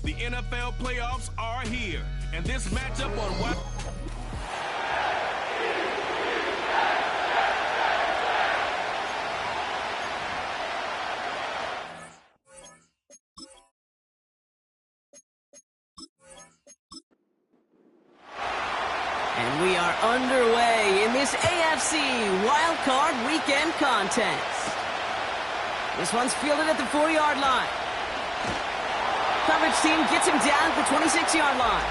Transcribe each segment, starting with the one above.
The NFL playoffs are here, and this matchup on what? And we are underway in this AFC Wildcard Weekend contest. This one's fielded at the 4-yard line. Coverage team gets him down at the 26-yard line.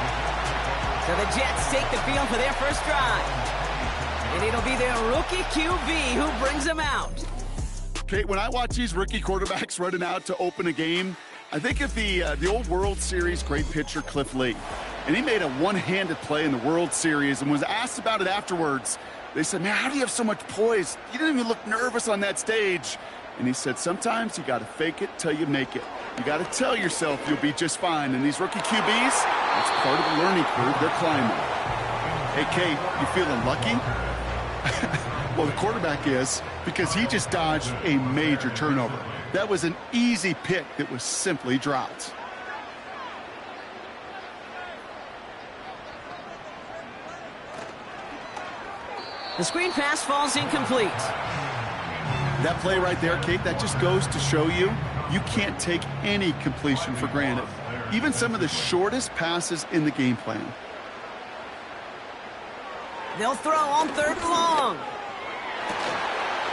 So the Jets take the field for their first drive. And it'll be their rookie QB who brings them out. Kate, when I watch these rookie quarterbacks running out to open a game, I think of the old World Series great pitcher Cliff Lee. And he made a one-handed play in the World Series and was asked about it afterwards. They said, man, how do you have so much poise? You didn't even look nervous on that stage. And he said, sometimes you got to fake it till you make it. You got to tell yourself you'll be just fine. And these rookie QBs, that's part of the learning curve they're climbing. Hey, Kate, you feeling lucky? Well, the quarterback is, because he just dodged a major turnover. That was an easy pick that was simply dropped. The screen pass falls incomplete. That play right there, Kate, that just goes to show you, you can't take any completion for granted. Even some of the shortest passes in the game plan. They'll throw on 3rd and long.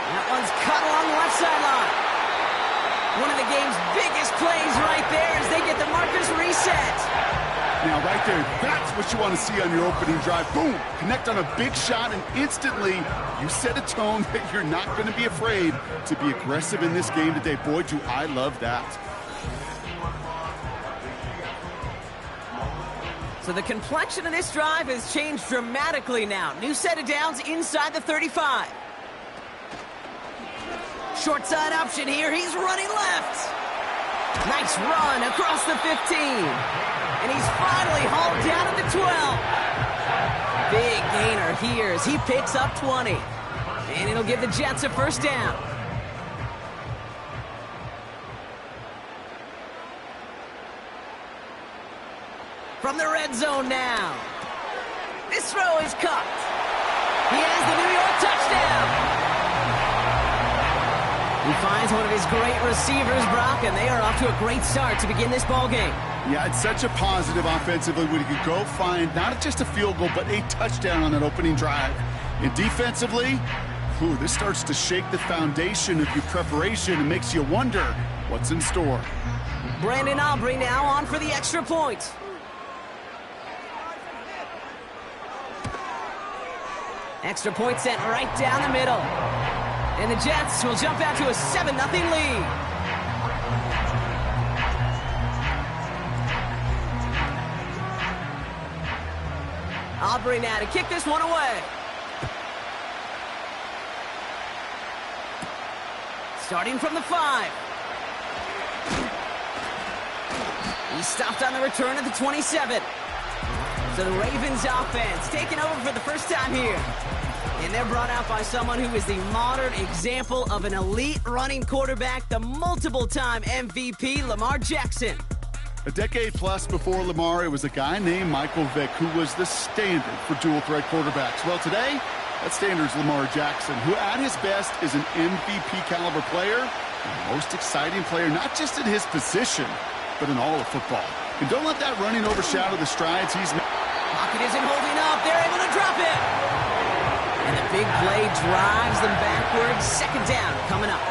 That one's cut along the left sideline. One of the game's biggest plays right there as they get the markers reset. Now, right there, that's what you want to see on your opening drive. Boom! Connect on a big shot, and instantly you set a tone that you're not going to be afraid to be aggressive in this game today. Boy, do I love that. So the complexion of this drive has changed dramatically now. New set of downs inside the 35. Short side option here. He's running left. Nice run across the 15. And he's finally hauled down at the 12. Big gainer here as he picks up 20. And it'll give the Jets a first down. From the red zone now. This throw is caught. He has the New York touchdown. He finds one of his great receivers, Brock, and they are off to a great start to begin this ball game. Yeah, it's such a positive offensively when you can go find not just a field goal, but a touchdown on that opening drive. And defensively, this starts to shake the foundation of your preparation and makes you wonder what's in store. Brandon Aubrey now on for the extra point. Extra point sent right down the middle. And the Jets will jump out to a 7-0 lead. Aubrey now to kick this one away. Starting from the 5. He's stopped on the return at the 27. So the Ravens offense taking over for the first time here. And they're brought out by someone who is the modern example of an elite running quarterback, the multiple-time MVP, Lamar Jackson. A decade plus before Lamar, it was a guy named Michael Vick who was the standard for dual-threat quarterbacks. Well, today, that standard is Lamar Jackson, who at his best is an MVP-caliber player, the most exciting player, not just in his position, but in all of football. And don't let that running overshadow the strides he's made. Pocket isn't holding up. They're able to drop it. And the big play drives them backwards. Second down coming up.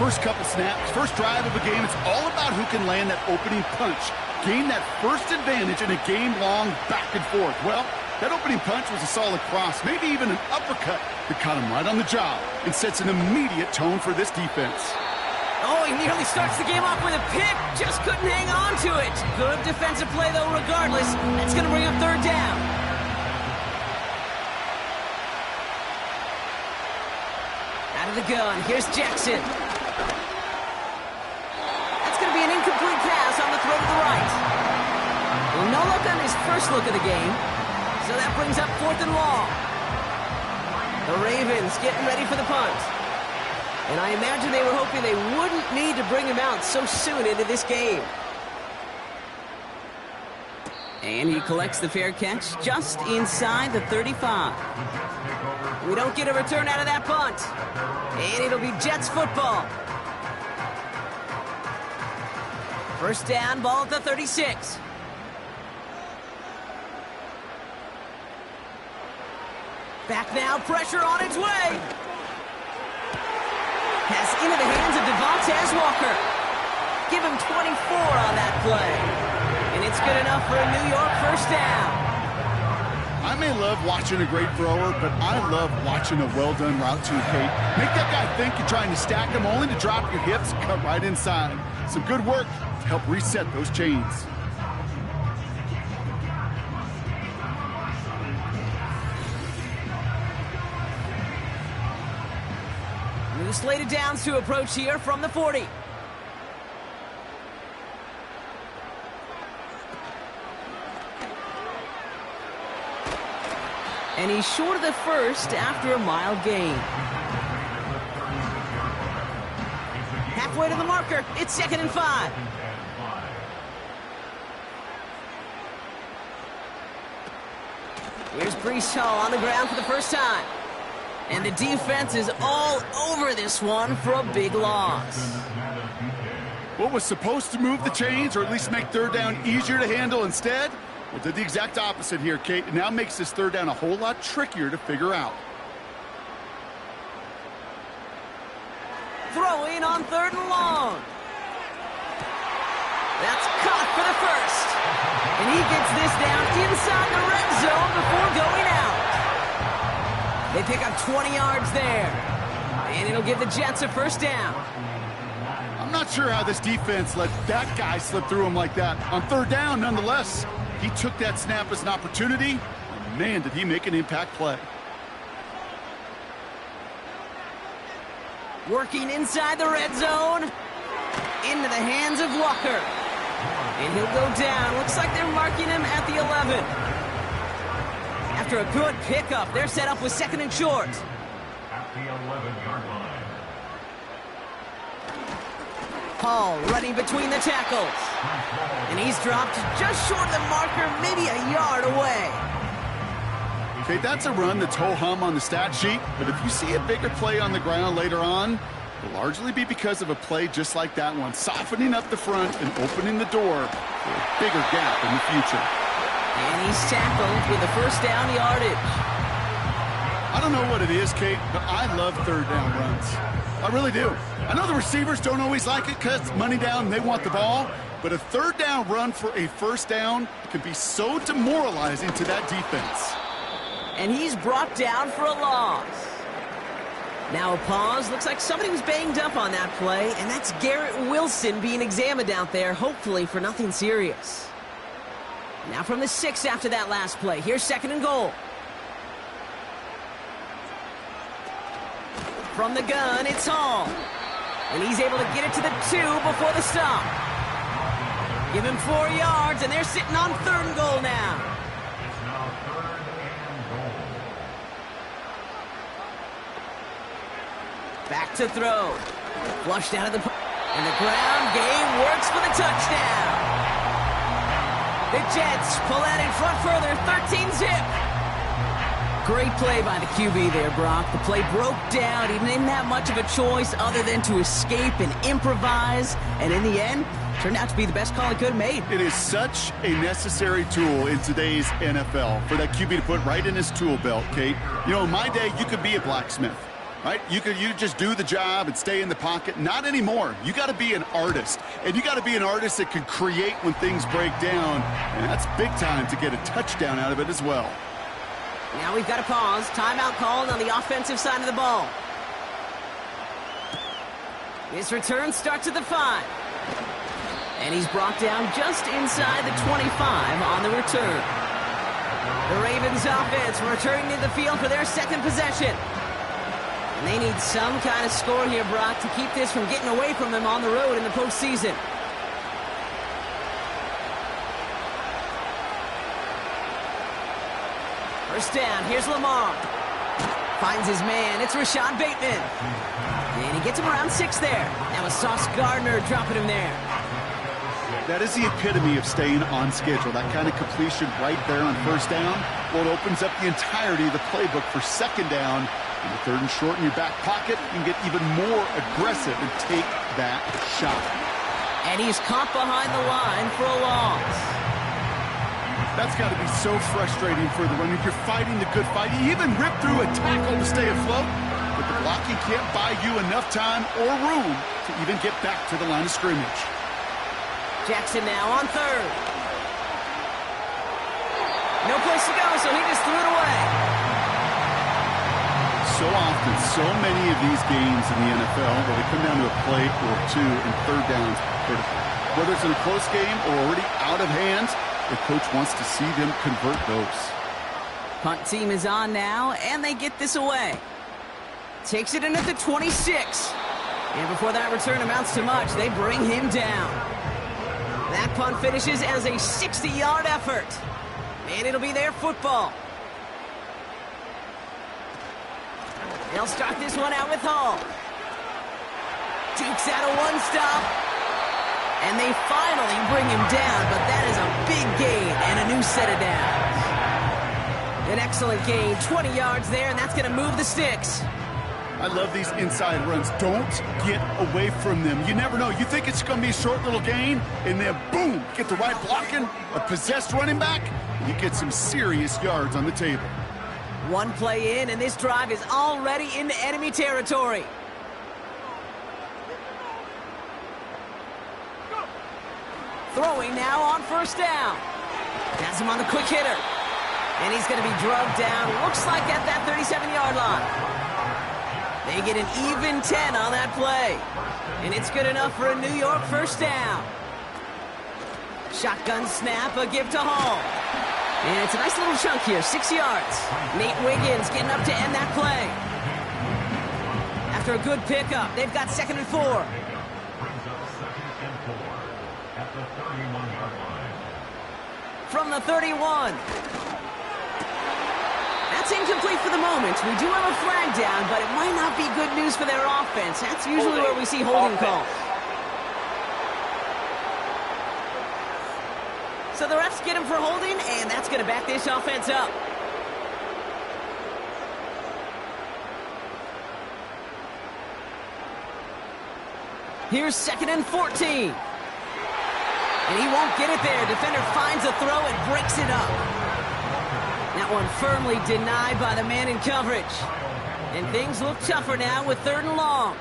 First couple snaps, first drive of a game, it's all about who can land that opening punch. Gain that first advantage in a game-long back and forth. Well, that opening punch was a solid cross, maybe even an uppercut that caught him right on the job and sets an immediate tone for this defense. Oh, he nearly starts the game off with a pick. Just couldn't hang on to it. Good defensive play, though, regardless. That's going to bring up third down. Out of the gun. Here's Jackson. That's going to be an incomplete pass on the throw to the right. Well, no look on his first look of the game. So that brings up 4th and long. The Ravens getting ready for the punt. And I imagine they were hoping they wouldn't need to bring him out so soon into this game. And he collects the fair catch just inside the 35. We don't get a return out of that punt. And it'll be Jets football. First down, ball at the 36. Back now, pressure on its way. Pass into the hands of Devontae Walker. Give him 24 on that play. And it's good enough for a New York first down. I may love watching a great thrower, but I love watching a well-done route too, Kate. Make that guy think you're trying to stack him, only to drop your hips, cut right inside. Some good work to help reset those chains. New slated downs to approach here from the 40. And he's short of the first after a mile gain. Halfway to the marker. It's 2nd and 5. Here's Breece Hall on the ground for the first time. And the defense is all over this one for a big loss. What was supposed to move the chains, or at least make third down easier to handle instead? Well, did the exact opposite here, Kate. It now makes this third down a whole lot trickier to figure out. Throwing on 3rd and long. That's caught for the first. And he gets this down inside the red zone before going out. They pick up 20 yards there. And it'll give the Jets a first down. I'm not sure how this defense let that guy slip through him like that. On third down, nonetheless, he took that snap as an opportunity. And man, did he make an impact play. Working inside the red zone. Into the hands of Walker. And he'll go down. Looks like they're marking him at the 11. After a good pickup, they're set up with 2nd and short. At the 11-yard line. Hall running between the tackles. And he's dropped just short of the marker, maybe a yard away. Okay, that's a run that's ho-hum on the stat sheet, but if you see a bigger play on the ground later on, it'll largely be because of a play just like that one, softening up the front and opening the door for a bigger gap in the future. And he's tackled with the first down yardage. I don't know what it is, Kate, but I love third down runs. I really do. I know the receivers don't always like it because it's money down and they want the ball, but a third down run for a first down can be so demoralizing to that defense. And he's brought down for a loss. Now a pause. Looks like somebody was banged up on that play, and that's Garrett Wilson being examined out there, hopefully for nothing serious. Now from the 6 after that last play. Here's 2nd and goal. From the gun, it's Hall. And he's able to get it to the 2 before the stop. Give him 4 yards, and they're sitting on 3rd and goal now. It's now 3rd and goal. Back to throw. Flushed out of the... And the ground game works for the touchdown. The Jets pull out in front further, 13-zip. Great play by the QB there, Brock. The play broke down. He didn't have much of a choice other than to escape and improvise. And in the end, turned out to be the best call he could have made. It is such a necessary tool in today's NFL for that QB to put right in his tool belt, Kate. You know, in my day, you could be a blacksmith. Right? You just do the job and stay in the pocket. Not anymore. You got to be an artist. And you got to be an artist that can create when things break down. And that's big time to get a touchdown out of it as well. Now we've got a pause. Timeout called on the offensive side of the ball. This return starts at the 5. And he's brought down just inside the 25 on the return. The Ravens offense returning to the field for their 2nd possession. And they need some kind of score here, Brock, to keep this from getting away from them on the road in the postseason. First down, here's Lamar. Finds his man, it's Rashad Bateman. And he gets him around 6 there. That was Sauce Gardner dropping him there. That is the epitome of staying on schedule. That kind of completion right there on first down. Well, it opens up the entirety of the playbook for second down. In the 3rd and short in your back pocket, you can get even more aggressive and take that shot. And he's caught behind the line for a loss. That's got to be so frustrating for the runner. You're fighting the good fight. You even rip through a tackle to stay afloat, but the blocking can't buy you enough time or room to even get back to the line of scrimmage. Jackson now on 3rd. No place to go, so he just threw it away. So often, so many of these games in the NFL where they come down to a play or two and 3rd downs critical. Whether it's in a close game or already out of hands, the coach wants to see them convert those. Punt team is on now, and they get this away. Takes it in at the 26. And before that return amounts to much, they bring him down. That punt finishes as a 60-yard effort. And it'll be their football. They'll start this one out with Hall. Dukes out a 1-stop. And they finally bring him down, but that is a big gain and a new set of downs. An excellent gain, 20 yards there, and that's going to move the sticks. I love these inside runs. Don't get away from them. You never know. You think it's going to be a short little gain, and then boom, get the right blocking, a possessed running back, you get some serious yards on the table. One play in, and this drive is already into enemy territory. Throwing now on 1st down. Has him on the quick hitter. And he's going to be drugged down, looks like at that 37-yard line. They get an even 10 on that play. And it's good enough for a New York 1st down. Shotgun snap, a give to Hall. And it's a nice little chunk here, 6 yards. Nate Wiggins getting up to end that play. After a good pickup, they've got 2nd and 4. At the 31-yard line. From the 31. That's incomplete for the moment. We do have a flag down, but it might not be good news for their offense. That's usually where we see holding calls. So the refs get him for holding, and that's going to back this offense up. Here's 2nd and 14. And he won't get it there. Defender finds a throw and breaks it up. That one firmly denied by the man in coverage. And things look tougher now with 3rd and long.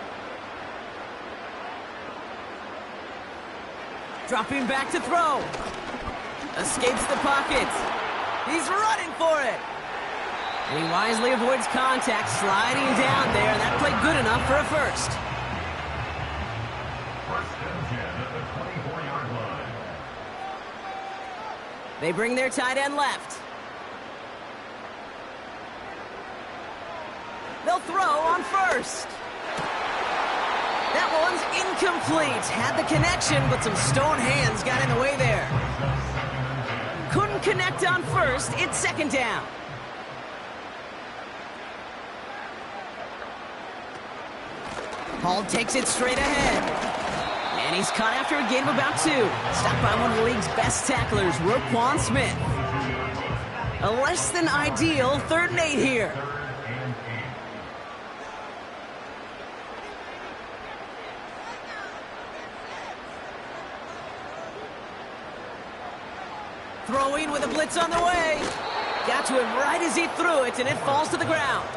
Dropping back to throw. Escapes the pocket. He's running for it. And he wisely avoids contact, sliding down there. And that played good enough for a 1st. 1st and 10 at the 24-yard line. They bring their tight end left. They'll throw on 1st. That one's incomplete. Had the connection, but some stone hands got in the way there. Couldn't connect on 1st. It's 2nd down. Hall takes it straight ahead. And he's caught after a gain of about 2. Stopped by one of the league's best tacklers, Roquan Smith. A less than ideal 3rd and 8 here. Throwing with a blitz on the way. Got to him right as he threw it, and it falls to the ground.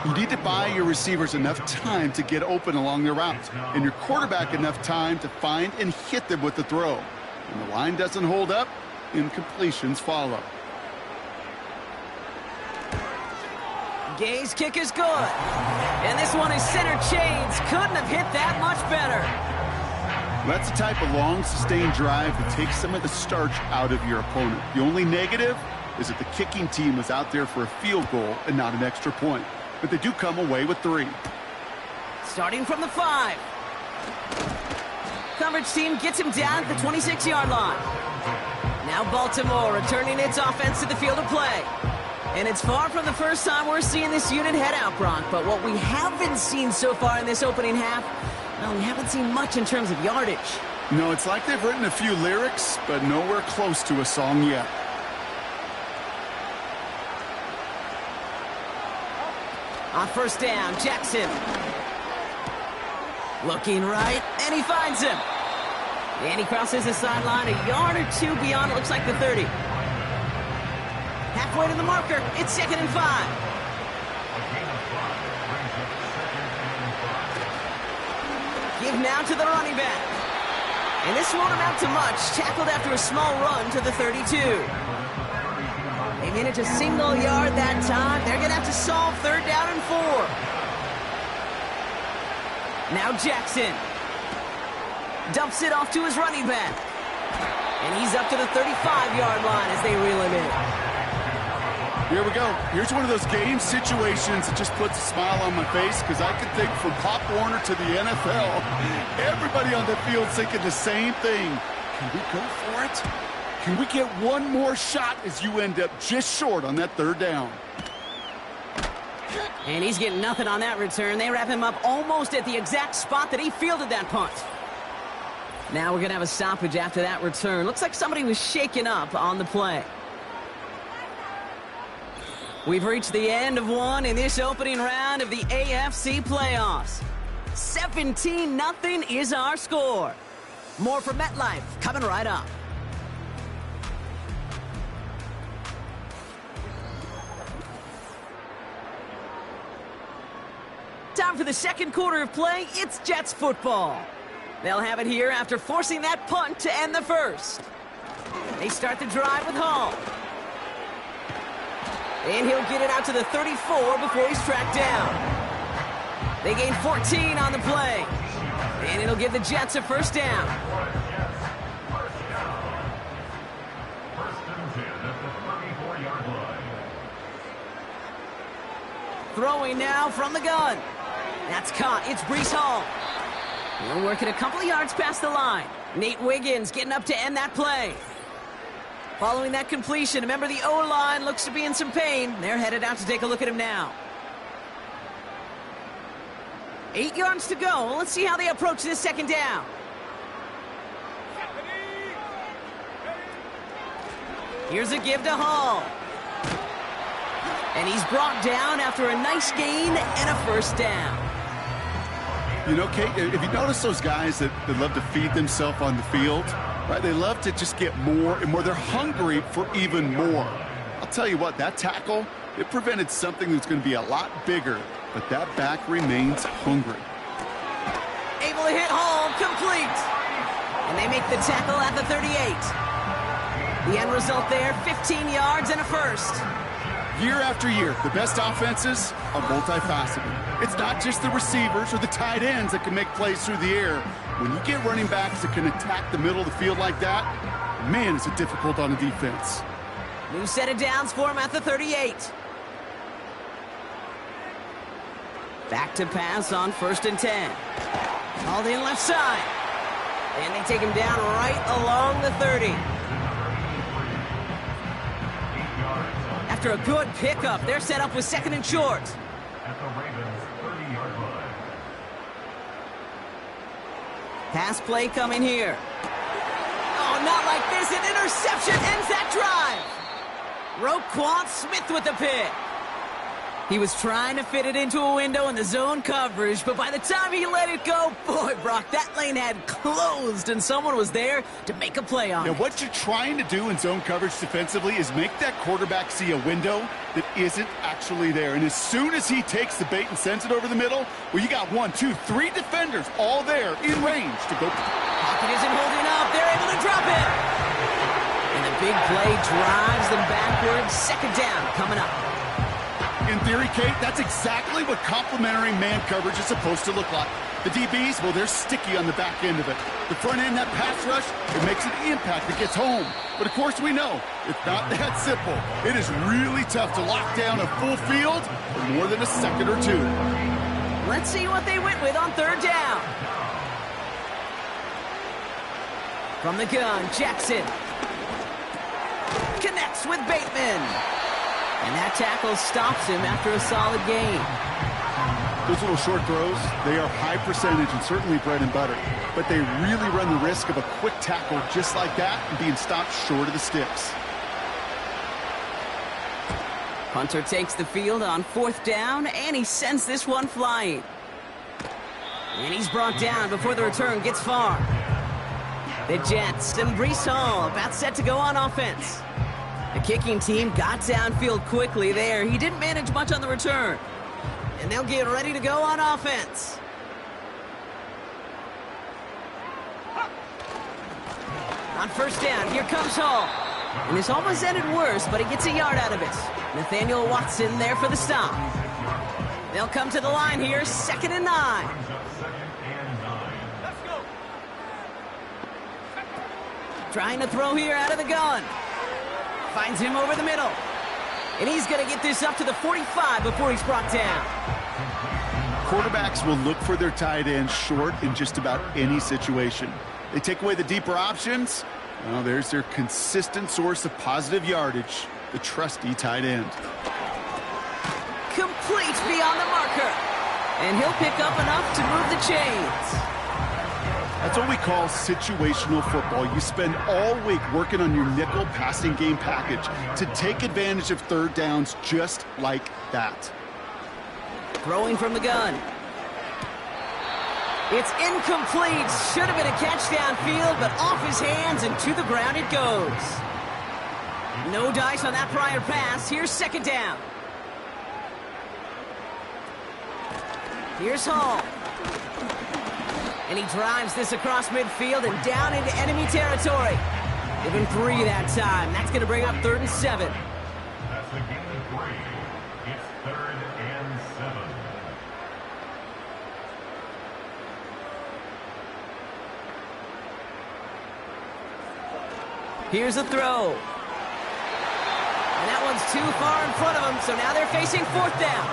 You need to buy your receivers enough time to get open along their routes, and your quarterback enough time to find and hit them with the throw. When the line doesn't hold up, incompletions follow. Gay's kick is good. And this one is center chains. Couldn't have hit that much better. That's the type of long, sustained drive that takes some of the starch out of your opponent. The only negative is that the kicking team was out there for a field goal and not an extra point. But they do come away with 3. Starting from the 5. Coverage team gets him down at the 26-yard line. Now Baltimore returning its offense to the field of play. And it's far from the first time we're seeing this unit head out, Brock. But what we haven't seen so far in this opening half, well, we haven't seen much in terms of yardage. No, it's like they've written a few lyrics, but nowhere close to a song yet. On first down, Jackson. Looking right, and he finds him. And he crosses the sideline a yard or two beyond, it looks like the 30. Halfway to the marker, it's 2nd and 5. Give now to the running back. And this won't amount to much. Tackled after a small run to the 32. They managed a single yard that time. They're going to have to solve 3rd down and 4. Now Jackson dumps it off to his running back. And he's up to the 35-yard line as they reel him in. Here we go. Here's one of those game situations that just puts a smile on my face, because I can think from Pop Warner to the NFL, everybody on the field thinking the same thing. Can we go for it? Can we get one more shot as you end up just short on that 3rd down? And he's getting nothing on that return. They wrap him up almost at the exact spot that he fielded that punt. Now we're going to have a stoppage after that return. Looks like somebody was shaken up on the play. We've reached the end of one in this opening round of the AFC playoffs. 17-0 is our score. More from MetLife coming right up. Time for the second quarter of play. It's Jets football. They'll have it here after forcing that punt to end the first. They start the drive with Hall. And he'll get it out to the 34 before he's tracked down. They gain 14 on the play. And it'll give the Jets a first down. Throwing now from the gun. That's caught. It's Breece Hall. He'll work it a couple of yards past the line. Nate Wiggins getting up to end that play. Following that completion, remember the O-line looks to be in some pain. They're headed out to take a look at him now. 8 yards to go. Let's see how they approach this 2nd down. Here's a give to Hall. And he's brought down after a nice gain and a first down. You know, Kate, if you notice those guys that love to feed themselves on the field, right? They love to just get more and more. They're hungry for even more. I'll tell you what, that tackle, it prevented something that's going to be a lot bigger, but that back remains hungry. Able to hit Hall, complete. And they make the tackle at the 38. The end result there, 15 yards and a first. Year after year, the best offenses are multifaceted. It's not just the receivers or the tight ends that can make plays through the air. When you get running backs that can attack the middle of the field like that, man, is it difficult on a defense. New set of downs for him at the 38. Back to pass on 1st and 10. Hauled in left side. And they take him down right along the 30. After a good pickup, they're set up with 2nd and short. At the Ravens' 30-yard line. Pass play coming here. Oh, not like this. An interception ends that drive. Roquan Smith with the pick. He was trying to fit it into a window in the zone coverage, but by the time he let it go, boy, Brock, that lane had closed, and someone was there to make a play on it. Now, what you're trying to do in zone coverage defensively is make that quarterback see a window that isn't actually there. And as soon as he takes the bait and sends it over the middle, well, you got 1, 2, 3 defenders all there in range to go. Pocket isn't holding up. They're able to drop it. And the big play drives them backwards. 2nd down coming up. In theory, Kate, that's exactly what complementary man coverage is supposed to look like. The DBs, well, they're sticky on the back end of it. The front end, that pass rush, it makes an impact that gets home. But, of course, we know it's not that simple. It is really tough to lock down a full field for more than a second or two. Let's see what they went with on 3rd down. From the gun, Jackson connects with Bateman. And that tackle stops him after a solid gain. Those little short throws, they are high percentage and certainly bread and butter. But they really run the risk of a quick tackle just like that and being stopped short of the sticks. Hunter takes the field on 4th down, and he sends this one flying. And he's brought down before the return gets far. The Jets and Breece Hall about set to go on offense. The kicking team got downfield quickly there. He didn't manage much on the return. And they'll get ready to go on offense. On 1st down, here comes Hall. And this almost ended worse, but he gets a yard out of it. Nathaniel Watson there for the stop. They'll come to the line here, 2nd and 9. Trying to throw here out of the gun. Finds him over the middle. And he's going to get this up to the 45 before he's brought down. Quarterbacks will look for their tight end short in just about any situation. They take away the deeper options. Well, there's their consistent source of positive yardage, the trusty tight end. Complete beyond the marker. And he'll pick up enough to move the chains. That's what we call situational football. You spend all week working on your nickel passing game package to take advantage of 3rd downs just like that. Throwing from the gun. It's incomplete. Should have been a catch downfield, but off his hands and to the ground it goes. No dice on that prior pass. Here's 2nd down. Here's Hall. And he drives this across midfield and down into enemy territory. Give him 3 that time. That's going to bring up 3rd and 7. That's the game of 3. It's 3rd and 7. Here's a throw. And that one's too far in front of him, so now they're facing 4th down.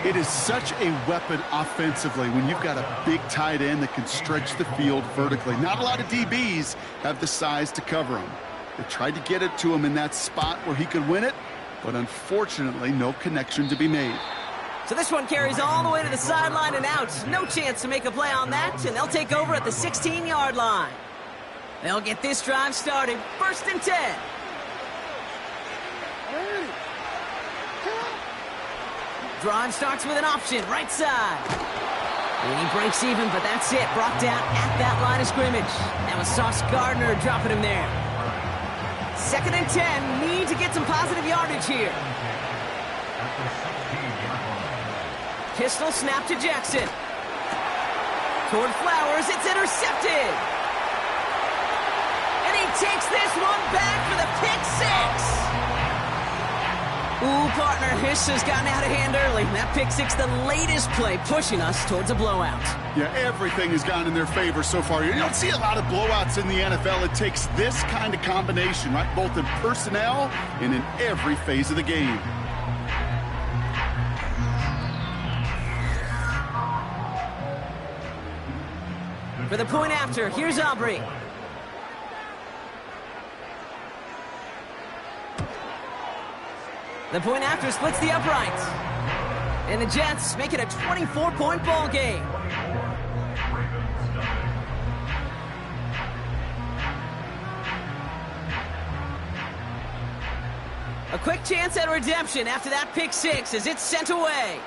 It is such a weapon offensively when you've got a big tight end that can stretch the field vertically. Not a lot of DBs have the size to cover him. They tried to get it to him in that spot where he could win it, but unfortunately, no connection to be made. So this one carries all the way to the sideline and out. No chance to make a play on that, and they'll take over at the 16-yard line. They'll get this drive started. 1st and 10. Drive starts with an option, right side. And he breaks even, but that's it. Brought down at that line of scrimmage. That was Sauce Gardner dropping him there. 2nd and 10. Need to get some positive yardage here. Pistol snap to Jackson. Toward Flowers, it's intercepted. And he takes this one back for the pick 6. Ooh, partner, this has gotten out of hand early. That pick 6, the latest play, pushing us towards a blowout. Yeah, everything has gone in their favor so far. You don't see a lot of blowouts in the NFL. It takes this kind of combination, right? Both in personnel and in every phase of the game. For the point after, here's Aubrey. The point after splits the uprights. And the Jets make it a 24-point ball game. A quick chance at redemption after that pick 6 as it's sent away.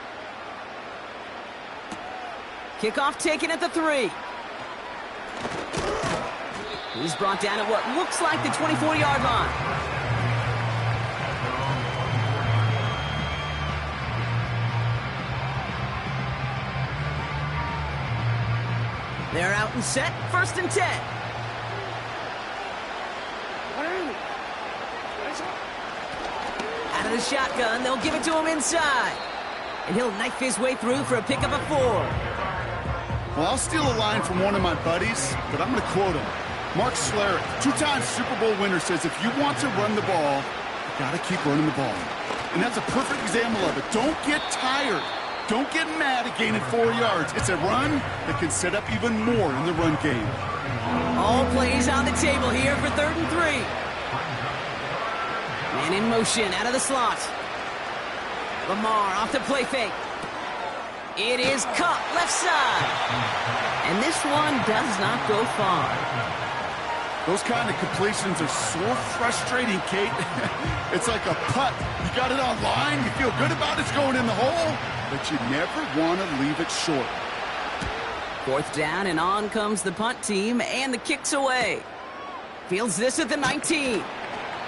Kickoff taken at the 3. He's brought down at what looks like the 24-yard line. They're out and set, 1st and 10. Out of the shotgun, they'll give it to him inside. And he'll knife his way through for a pickup of 4. Well, I'll steal a line from one of my buddies, but I'm going to quote him. Mark Schlereth, 2-time Super Bowl winner, says if you want to run the ball, you got to keep running the ball. And that's a perfect example of it. Don't get tired. Don't get mad at gaining 4 yards. It's a run that can set up even more in the run game. All plays on the table here for 3rd and 3. And in motion, out of the slot. Lamar off the play fake. It is caught left side. And this one does not go far. Those kind of completions are so frustrating, Kate. It's like a putt. You got it on line, you feel good about it's going in the hole, but you never want to leave it short. 4th down, and on comes the punt team, and the kick's away. Fields this at the 19.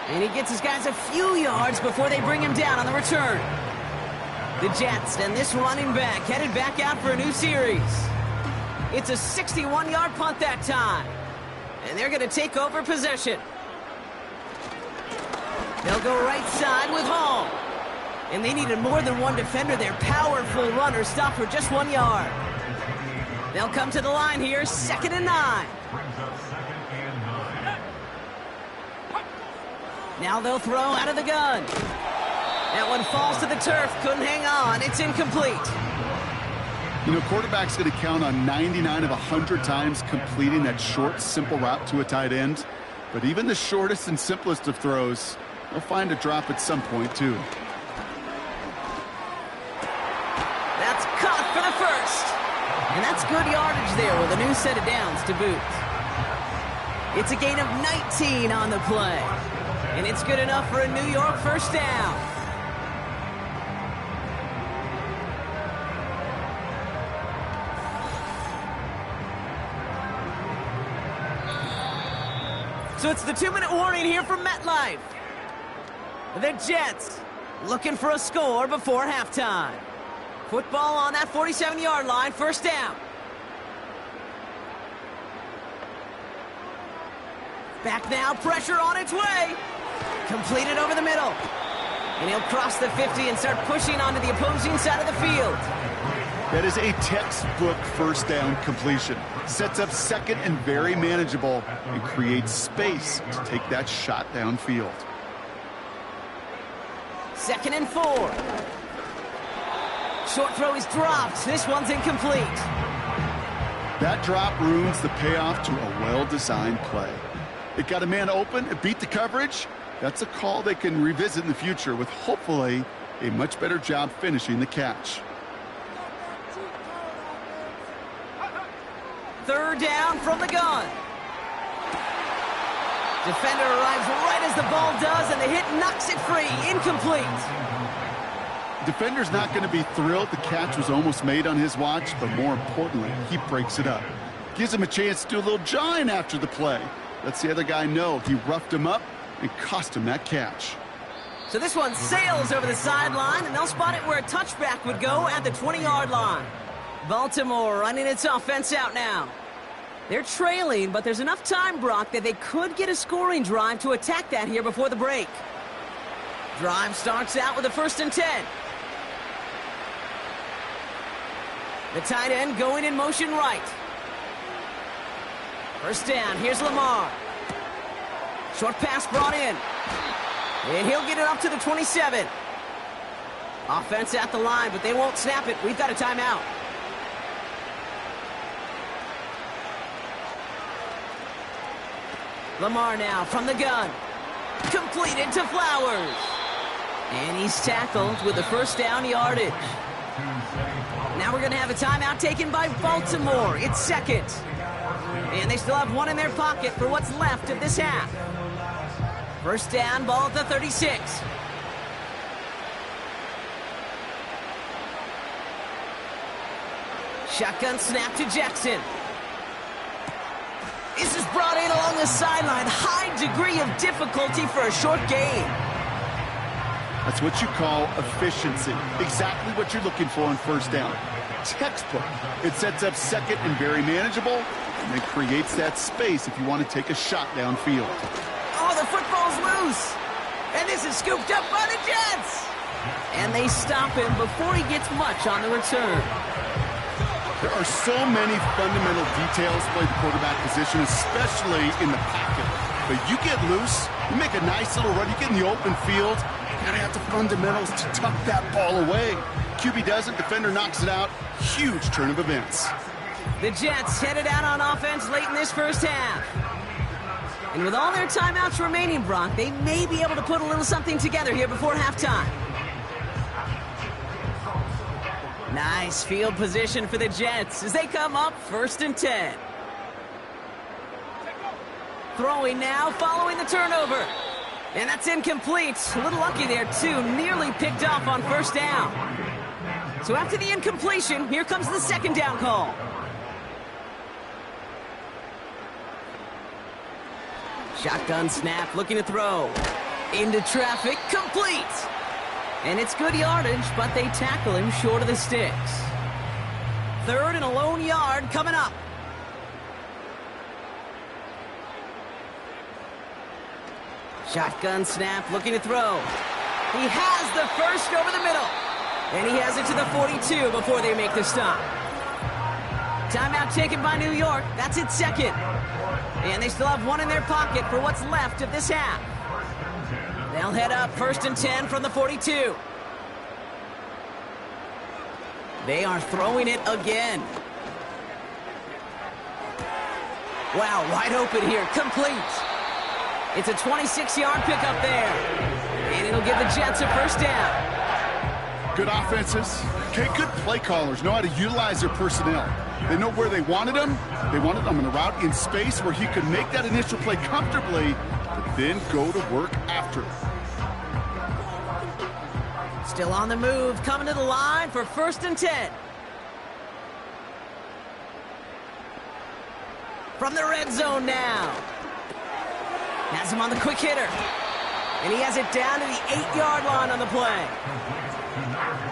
And he gets his guys a few yards before they bring him down on the return. The Jets and this running back headed back out for a new series. It's a 61-yard punt that time. And they're going to take over possession. They'll go right side with Hall. And they needed more than one defender. Their powerful runner stopped for just 1 yard. They'll come to the line here, 2nd and 9. Now they'll throw out of the gun. That one falls to the turf, couldn't hang on. It's incomplete. You know, quarterback's going to count on 99 of 100 times completing that short, simple route to a tight end. But even the shortest and simplest of throws, they'll find a drop at some point, too. That's caught for the first. And that's good yardage there with a new set of downs to boot. It's a gain of 19 on the play. And it's good enough for a New York first down. So it's the 2-minute warning here from MetLife. The Jets looking for a score before halftime. Football on that 47-yard line, first down. Back now, pressure on its way. Completed over the middle. And he'll cross the 50 and start pushing onto the opposing side of the field. That is a textbook first down completion. Sets up second and very manageable and creates space to take that shot downfield. 2nd and 4. Short throw is dropped. This one's incomplete. That drop ruins the payoff to a well-designed play. It got a man open, it beat the coverage. That's a call they can revisit in the future with hopefully a much better job finishing the catch. 3rd down from the gun. Defender arrives right as the ball does, and the hit knocks it free. Incomplete. Defender's not going to be thrilled the catch was almost made on his watch, but more importantly, he breaks it up. Gives him a chance to do a little jawing after the play. Lets the other guy know he roughed him up and cost him that catch. So this one sails over the sideline, and they'll spot it where a touchback would go at the 20-yard line. Baltimore running its offense out now. They're trailing, but there's enough time, Brock, that they could get a scoring drive to attack that here before the break. Drive starts out with a 1st and 10. The tight end going in motion right. First down, here's Lamar. Short pass brought in. And he'll get it up to the 27. Offense at the line, but they won't snap it. We've got a timeout. Lamar now from the gun. Completed to Flowers. And he's tackled with the first down yardage. Now we're going to have a timeout taken by Baltimore. It's 2nd. And they still have one in their pocket for what's left of this half. First down, ball at the 36. Shotgun snap to Jackson. This is brought in along the sideline. High degree of difficulty for a short gain. That's what you call efficiency. Exactly what you're looking for on first down. Textbook. It sets up second and very manageable, and it creates that space if you want to take a shot downfield. Oh, the football's loose. And this is scooped up by the Jets. And they stop him before he gets much on the return. There are so many fundamental details to play the quarterback position, especially in the pocket. But you get loose, you make a nice little run, you get in the open field, you gotta have the fundamentals to tuck that ball away. QB doesn't, defender knocks it out. Huge turn of events. The Jets headed out on offense late in this first half. And with all their timeouts remaining, Brock, they may be able to put a little something together here before halftime. Nice field position for the Jets as they come up 1st and 10. Throwing now, following the turnover. And that's incomplete. A little lucky there, too. Nearly picked off on 1st down. So after the incompletion, here comes the 2nd down call. Shotgun snap, looking to throw. Into traffic, complete. And it's good yardage, but they tackle him short of the sticks. 3rd and a lone yard coming up. Shotgun snap, looking to throw. He has the first over the middle. And he has it to the 42 before they make the stop. Timeout taken by New York. That's its 2nd. And they still have one in their pocket for what's left of this half. They'll head up 1st and 10 from the 42. They are throwing it again. Wow, wide open here, complete. It's a 26-yard pickup there. And it'll give the Jets a 1st down. Good offenses. Okay, good play callers know how to utilize their personnel. They know where they wanted him. They wanted him in a route in space where he could make that initial play comfortably, but then go to work after. Still on the move, coming to the line for 1st and 10. From the red zone now. Has him on the quick hitter. And he has it down to the 8-yard line on the play.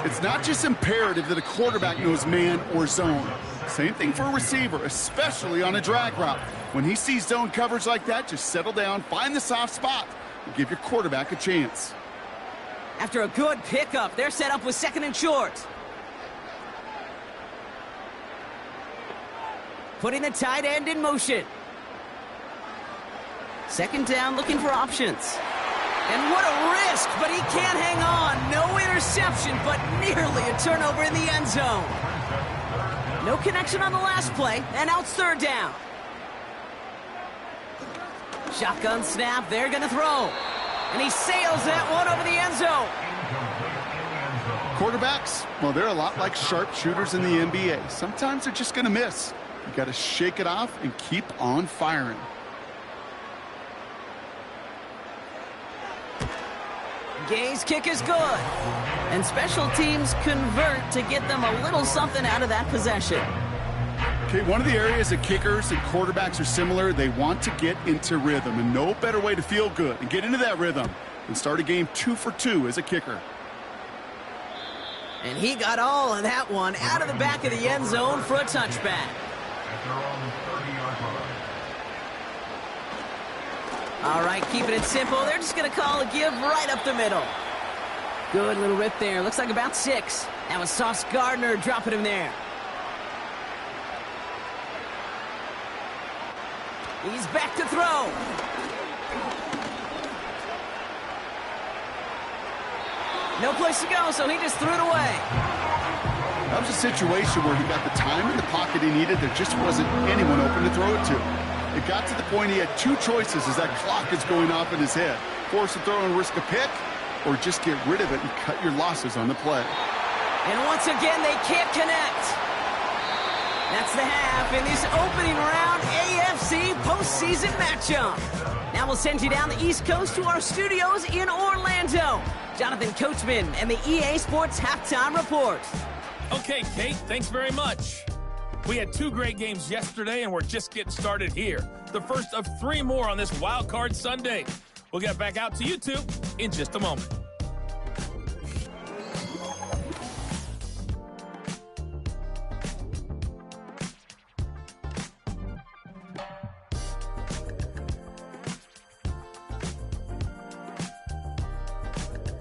It's not just imperative that a quarterback knows man or zone. Same thing for a receiver, especially on a drag route. When he sees zone coverage like that, just settle down, find the soft spot, and give your quarterback a chance. After a good pickup, they're set up with 2nd and short. Putting the tight end in motion. 2nd down, looking for options. And what a risk, but he can't hang on. No interception, but nearly a turnover in the end zone. No connection on the last play, and now it's 3rd down. Shotgun snap, they're going to throw. And he sails that one over the end zone. Quarterbacks, well, they're a lot like sharpshooters in the NBA. Sometimes they're just going to miss. You got to shake it off and keep on firing. Gay's kick is good. And special teams convert to get them a little something out of that possession. Okay, one of the areas that kickers and quarterbacks are similar, they want to get into rhythm. And no better way to feel good and get into that rhythm than start a game 2 for 2 as a kicker. And he got all of that one out of the back of the end zone for a touchback. All right, keeping it simple. They're just going to call a give right up the middle. Good little rip there. Looks like about 6. That was Sauce Gardner dropping him there. He's back to throw. No place to go, so he just threw it away. That was a situation where he got the time in the pocket he needed. There just wasn't anyone open to throw it to. It got to the point he had 2 choices as that clock is going off in his head. Force a throw and risk a pick, or just get rid of it and cut your losses on the play. And once again, they can't connect. That's the half in this opening round AFC postseason matchup. Now we'll send you down the East Coast to our studios in Orlando. Jonathan Coachman and the EA Sports Halftime Report. Okay, Kate, thanks very much. We had 2 great games yesterday, and we're just getting started here. The first of 3 more on this Wild Card Sunday. We'll get back out to you two in just a moment.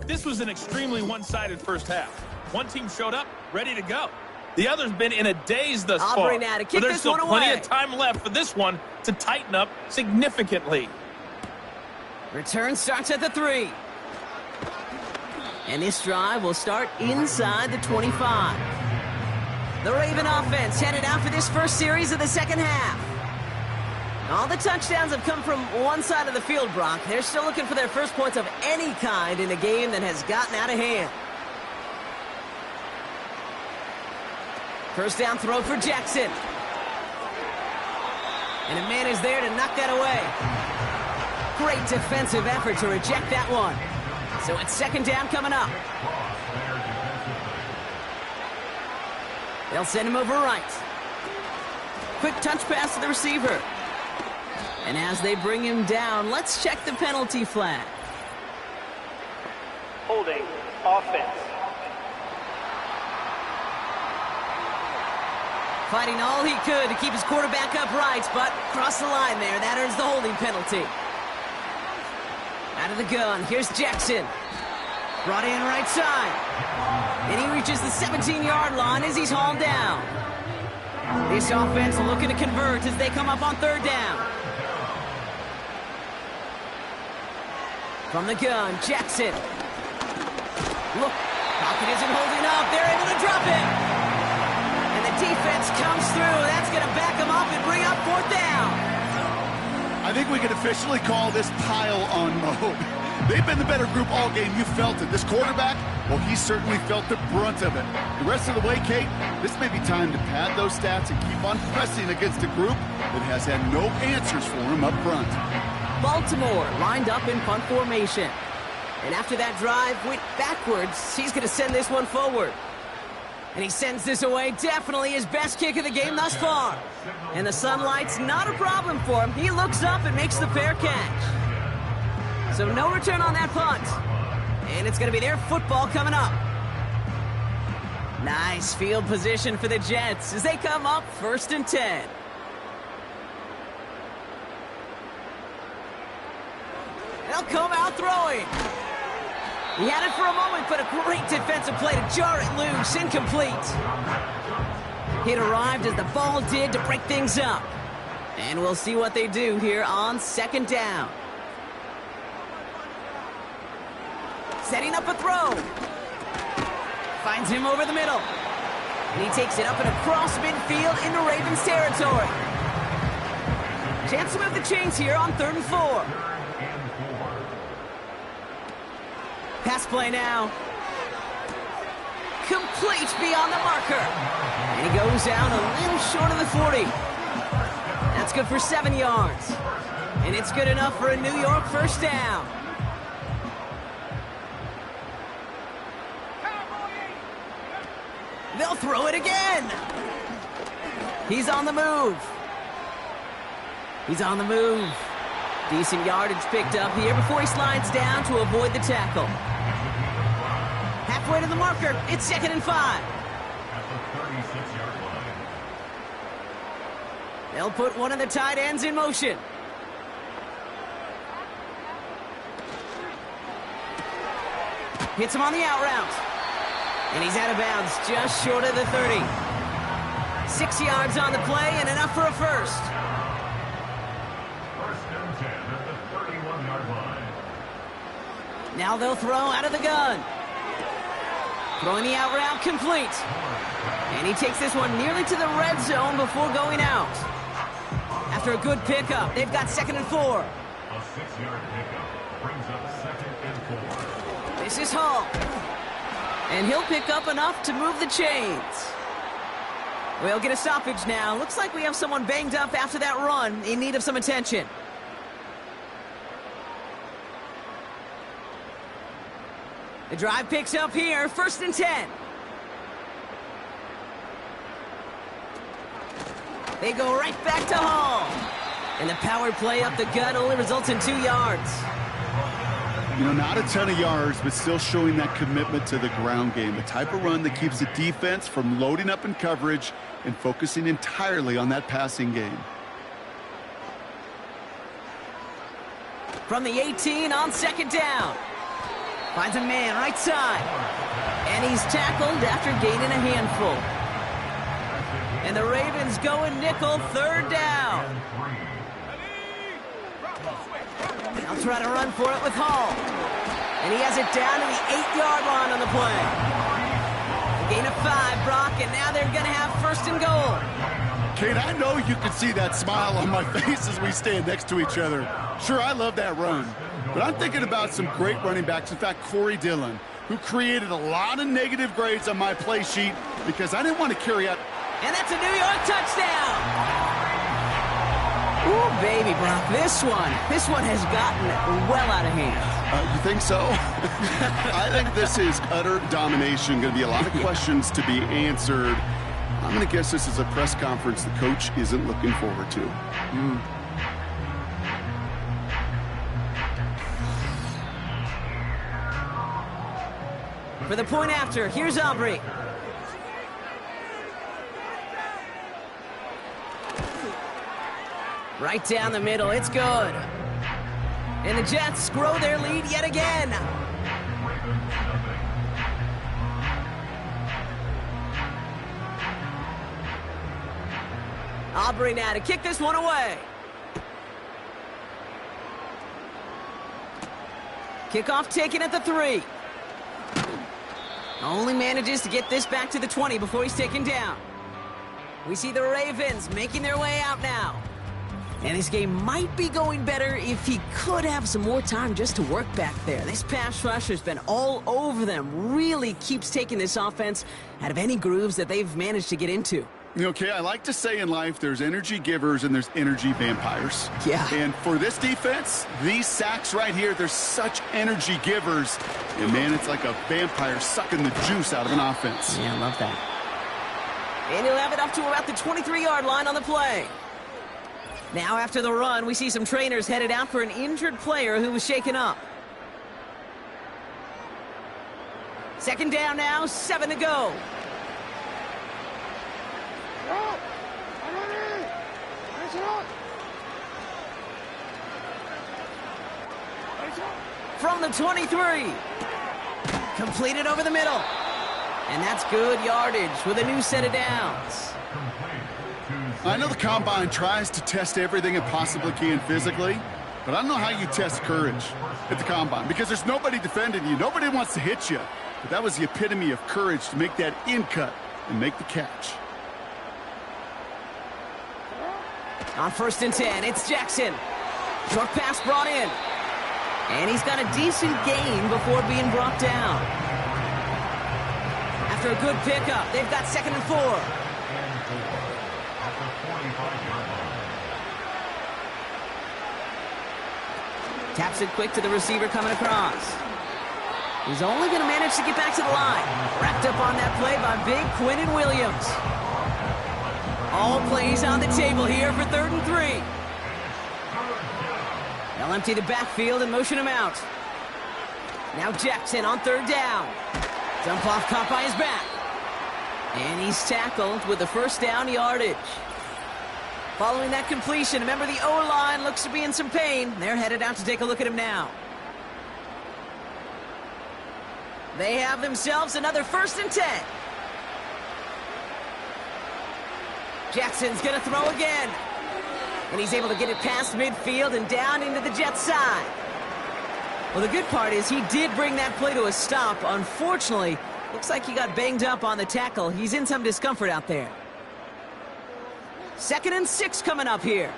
This was an extremely one-sided first half. One team showed up, ready to go. The other's been in a daze thus far. Now to kick but there's this still one plenty away. of time left for this one to tighten up significantly. Return starts at the 3. And this drive will start inside the 25. The Raven offense headed out for this first series of the second half. All the touchdowns have come from one side of the field, Brock. They're still looking for their first points of any kind in a game that has gotten out of hand. First down throw for Jackson. And a man is there to knock that away. Great defensive effort to reject that one. So it's second down coming up. They'll send him over right. Quick touch pass to the receiver. And as they bring him down, let's check the penalty flag. Holding offense. Fighting all he could to keep his quarterback upright, but crossed the line there. That earns the holding penalty. Out of the gun, here's Jackson. Brought in right side. And he reaches the 17-yard line as he's hauled down. This offense looking to convert as they come up on third down. From the gun, Jackson. Look, pocket isn't holding up. They're able to drop it. And the defense comes through. That's going to back them up and bring up fourth down. I think we can officially call this pile-on mode. They've been the better group all game. You felt it. This quarterback, well, he certainly felt the brunt of it. The rest of the way, Kate, this may be time to pad those stats and keep on pressing against a group that has had no answers for him up front. Baltimore lined up in punt formation. And after that drive went backwards, he's going to send this one forward. And he sends this away, definitely his best kick of the game thus far. And the sunlight's not a problem for him. He looks up and makes the fair catch. So no return on that punt. And it's going to be their football coming up. Nice field position for the Jets as they come up 1st and 10. They'll come out throwing. He had it for a moment, but a great defensive play to jar it loose, incomplete. It arrived as the ball did to break things up. And we'll see what they do here on second down. Setting up a throw. Finds him over the middle. And he takes it up and across midfield into Ravens territory. Chance to move the chains here on 3rd and 4. Pass play now. Complete beyond the marker. And he goes out a little short of the 40. That's good for 7 yards. And it's good enough for a New York first down. They'll throw it again. He's on the move. He's on the move. Decent yardage picked up here before he slides down to avoid the tackle. Halfway to the marker, it's 2nd and 5. At the 36-yard line. They'll put one of the tight ends in motion. Hits him on the out route. And he's out of bounds just short of the 30. 6 yards on the play and enough for a first. 1st and 10 at the 31-yard line. Now they'll throw out of the gun. Throwing the out route complete. And he takes this one nearly to the red zone before going out. After a good pickup, they've got 2nd and 4. A 6-yard pickup brings up 2nd and 4. This is Hall. And he'll pick up enough to move the chains. We'll get a stoppage now. Looks like we have someone banged up after that run in need of some attention. The drive picks up here, 1st and 10. They go right back to Hall. And the power play up the gut only results in 2 yards. You know, not a ton of yards, but still showing that commitment to the ground game. The type of run that keeps the defense from loading up in coverage and focusing entirely on that passing game. From the 18 on 2nd down. Finds a man right side. And he's tackled after gaining a handful. And the Ravens go in nickel, 3rd down. They'll try to run for it with Hall. And he has it down to the 8-yard line on the play. A gain of 5, Brock, and now they're going to have 1st and goal. Kate, I know you can see that smile on my face as we stand next to each other. Sure, I love that run. But I'm thinking about some great running backs. In fact, Corey Dillon, who created a lot of negative grades on my play sheet because I didn't want to carry out. And that's a New York touchdown. Ooh, baby, Brock, this one has gotten well out of hand. You think so? I think this is utter domination. Going to be a lot of questions to be answered. I'm going to guess this is a press conference the coach isn't looking forward to. For the point after, here's Aubrey. Right down the middle, it's good. And the Jets grow their lead yet again. Aubrey now to kick this one away. Kickoff taken at the 3. Only manages to get this back to the 20 before he's taken down. We see the Ravens making their way out now. And this game might be going better if he could have some more time just to work back there. This pass rush has been all over them. Really keeps taking this offense out of any grooves that they've managed to get into. Okay, I like to say in life there's energy givers and there's energy vampires. Yeah. And for this defense, these sacks right here, they're such energy givers. And man, it's like a vampire sucking the juice out of an offense. Yeah, I love that. And he'll have it up to about the 23-yard line on the play. Now after the run, we see some trainers headed out for an injured player who was shaken up. Second down now, 7 to go. From the 23. Completed over the middle. And that's good yardage with a new set of downs. I know the Combine tries to test everything it possibly can physically, but I don't know how you test courage at the Combine because there's nobody defending you. Nobody wants to hit you. But that was the epitome of courage to make that in cut and make the catch. On 1st and 10, it's Jackson. Short pass brought in. And he's got a decent gain before being brought down. After a good pickup, they've got 2nd and 4. Taps it quick to the receiver coming across. He's only going to manage to get back to the line. Wrapped up on that play by big Quinnen Williams. All plays on the table here for 3rd and 3. They'll empty the backfield and motion him out. Now Jackson on 3rd down. Dump off caught by his back. And he's tackled with the 1st down yardage. Following that completion, remember the O-line looks to be in some pain. They're headed out to take a look at him now. They have themselves another 1st and 10. Jackson's going to throw again. And he's able to get it past midfield and down into the Jets side. Well, the good part is he did bring that play to a stop. Unfortunately, looks like he got banged up on the tackle. He's in some discomfort out there. 2nd and 6 coming up here.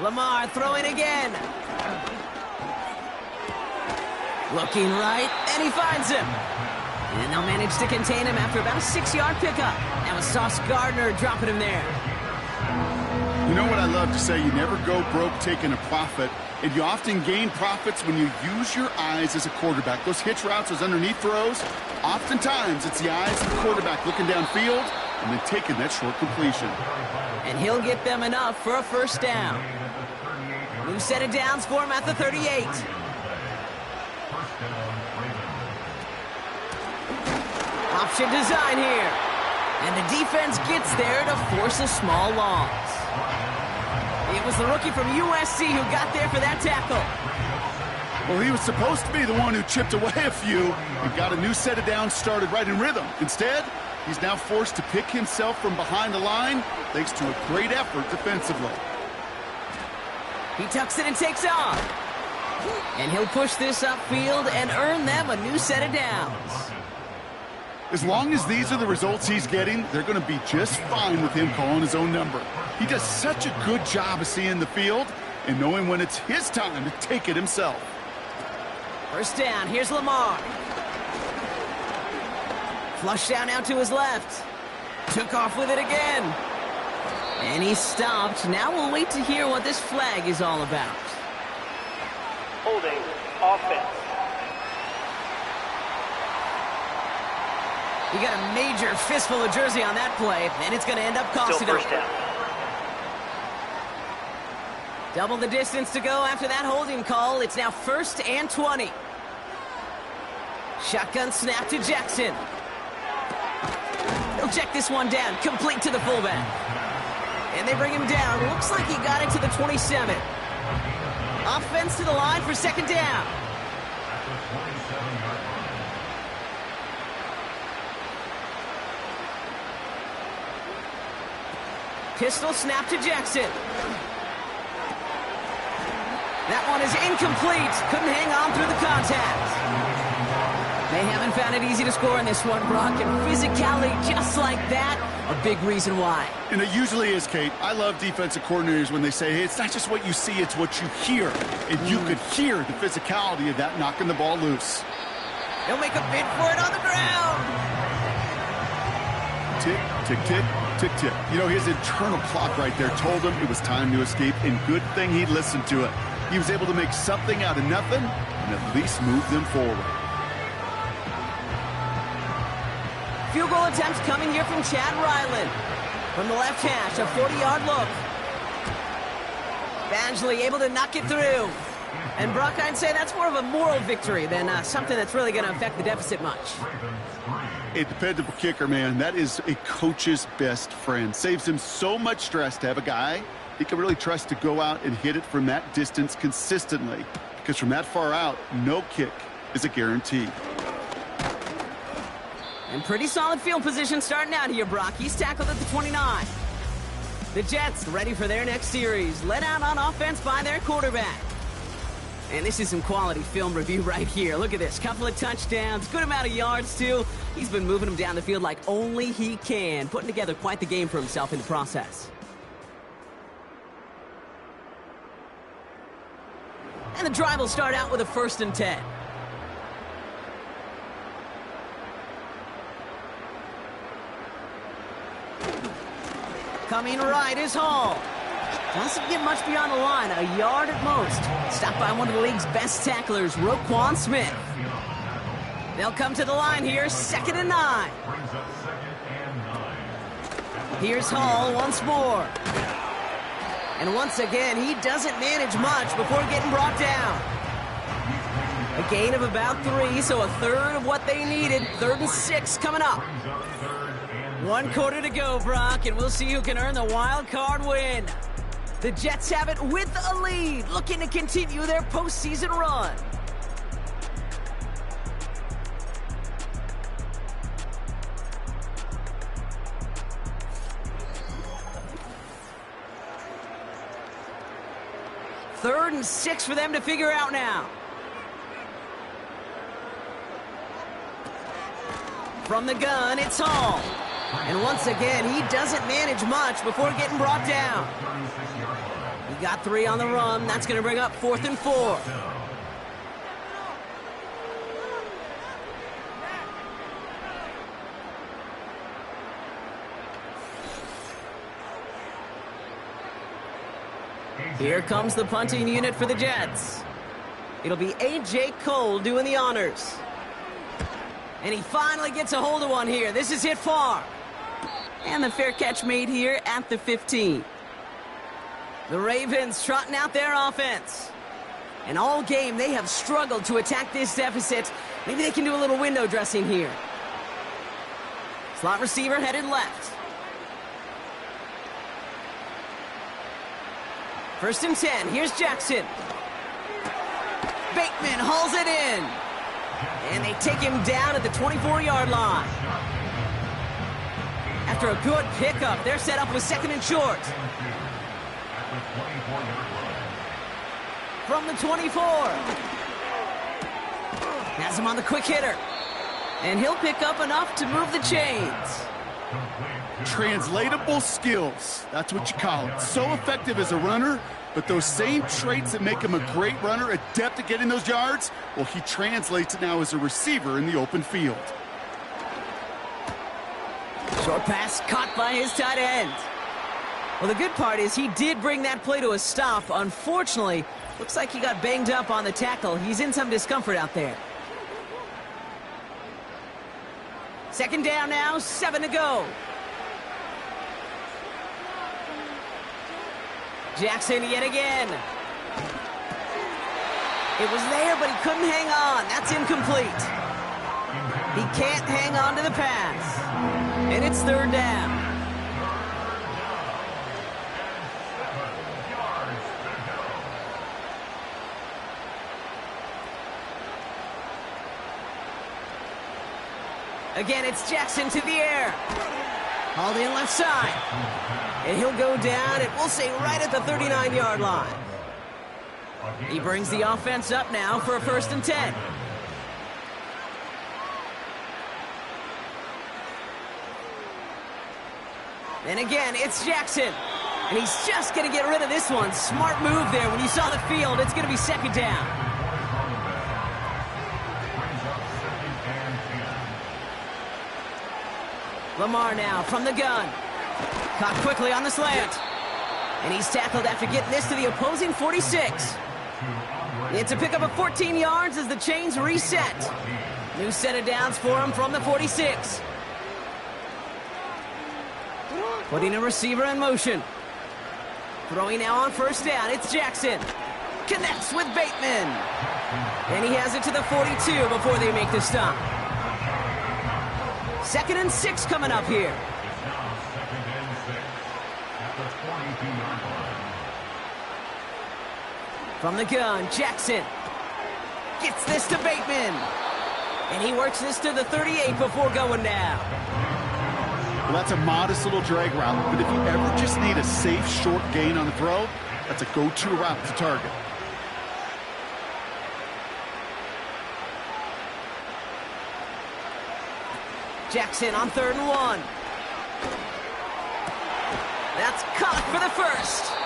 Lamar throwing again. Looking right, and he finds him. And they'll manage to contain him after about a 6-yard pickup. That was Sauce Gardner dropping him there. You know what I love to say? You never go broke taking a profit, and you often gain profits when you use your eyes as a quarterback. Those hitch routes, those underneath throws, oftentimes it's the eyes of the quarterback looking downfield and then taking that short completion. And he'll get them enough for a 1st down. New set of downs for him at the 38. Option design here. And the defense gets there to force a small loss. It was the rookie from USC who got there for that tackle. Well, he was supposed to be the one who chipped away a few and got a new set of downs started right in rhythm. Instead, he's now forced to pick himself from behind the line thanks to a great effort defensively. He tucks it and takes off. And he'll push this upfield and earn them a new set of downs. As long as these are the results he's getting, they're going to be just fine with him calling his own number. He does such a good job of seeing the field and knowing when it's his time to take it himself. First down, here's Lamar. Flush down out to his left. Took off with it again. And he stopped. Now we'll wait to hear what this flag is all about. Holding offense. You got a major fistful of jersey on that play, and it's going to end up costing him. Still first down. Double the distance to go after that holding call. It's now 1st and 20. Shotgun snap to Jackson. He'll check this one down, complete to the fullback. And they bring him down. Looks like he got it to the 27. Offense to the line for 2nd down. Pistol snap to Jackson. That one is incomplete. Couldn't hang on through the contact. They haven't found it easy to score in this one, Brock, and physicality just like that, a big reason why. And it usually is, Kate. I love defensive coordinators when they say, hey, it's not just what you see, it's what you hear. And you could hear the physicality of that knocking the ball loose. He'll make a bid for it on the ground. Tick, tick, tick, tick, tick. You know, his internal clock right there told him it was time to escape, and good thing he listened to it. He was able to make something out of nothing and at least move them forward. Field goal attempts coming here from Chad Ryland. From the left hash, a 40-yard look. Badgley able to knock it through. And Brock, I'd say that's more of a moral victory than something that's really going to affect the deficit much. A dependable kicker, man. That is a coach's best friend. Saves him so much stress to have a guy he can really trust to go out and hit it from that distance consistently. Because from that far out, no kick is a guarantee. And pretty solid field position starting out here, Brock. He's tackled at the 29. The Jets ready for their next series. Led out on offense by their quarterback. And this is some quality film review right here. Look at this. Couple of touchdowns. Good amount of yards, too. He's been moving them down the field like only he can. Putting together quite the game for himself in the process. And the drive will start out with a 1st and 10. Coming right is Hall. Doesn't get much beyond the line, a yard at most. Stopped by one of the league's best tacklers, Roquan Smith. They'll come to the line here, 2nd and 9. Here's Hall once more. And once again, he doesn't manage much before getting brought down. A gain of about 3, so a third of what they needed. 3rd and 6 coming up. 1 quarter to go, Brock, and we'll see who can earn the wild card win. The Jets have it with a lead, looking to continue their postseason run. Third and 6 for them to figure out now. From the gun, it's Hall. And once again, he doesn't manage much before getting brought down. He got 3 on the run. That's going to bring up 4th and 4. Here comes the punting unit for the Jets. It'll be A.J. Cole doing the honors. And he finally gets a hold of one here. This is hit far. And the fair catch made here at the 15. The Ravens trotting out their offense. And all game, they have struggled to attack this deficit. Maybe they can do a little window dressing here. Slot receiver headed left. 1st and 10. Here's Jackson. Bateman hauls it in. And they take him down at the 24-yard line. After a good pickup, they're set up with 2nd and short. from the 24. Has him on the quick hitter. And he'll pick up enough to move the chains. Translatable skills. That's what you call it. So effective as a runner, but those same traits that make him a great runner, adept at getting those yards, well, he translates it now as a receiver in the open field. Short pass caught by his tight end. Well, the good part is he did bring that play to a stop. Unfortunately, looks like he got banged up on the tackle. He's in some discomfort out there. Second down now, 7 to go. Jackson yet again. It was there, but he couldn't hang on. That's incomplete. He can't hang on to the pass. And it's third down. Again, it's Jackson to the air. Hauled in left side. And he'll go down, and we'll say right at the 39-yard line. He brings the offense up now for a 1st and 10. And again, it's Jackson. And he's just going to get rid of this one. Smart move there. When you saw the field, it's going to be 2nd down. Lamar now from the gun. Caught quickly on the slant. And he's tackled after getting this to the opposing 46. It's a pickup of 14 yards as the chains reset. New set of downs for him from the 46. Putting a receiver in motion. Throwing now on 1st down. It's Jackson. Connects with Bateman. And he has it to the 42 before they make the stop. 2nd and 6 coming up here. From the gun, Jackson gets this to Bateman. And he works this to the 38 before going down. Well, that's a modest little drag route, but if you ever just need a safe, short gain on the throw, that's a go-to route to target. Jackson on 3rd and 1. That's caught for the 1st.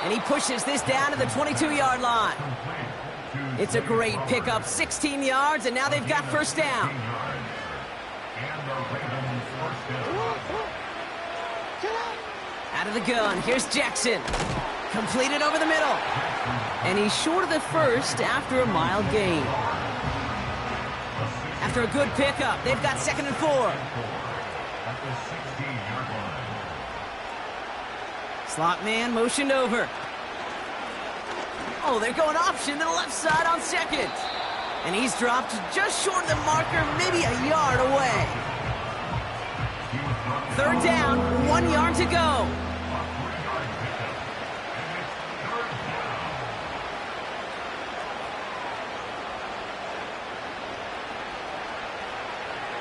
And he pushes this down to the 22-yard line. It's a great pickup, 16 yards, and now they've got 1st down. Out of the gun, here's Jackson. Completed over the middle. And he's short of the 1st after a mild gain. After a good pickup, they've got 2nd and 4. Slot man motioned over. Oh, they're going option to the left side on 2nd. And he's dropped just short of the marker, maybe a yard away. 3rd down, 1 yard to go.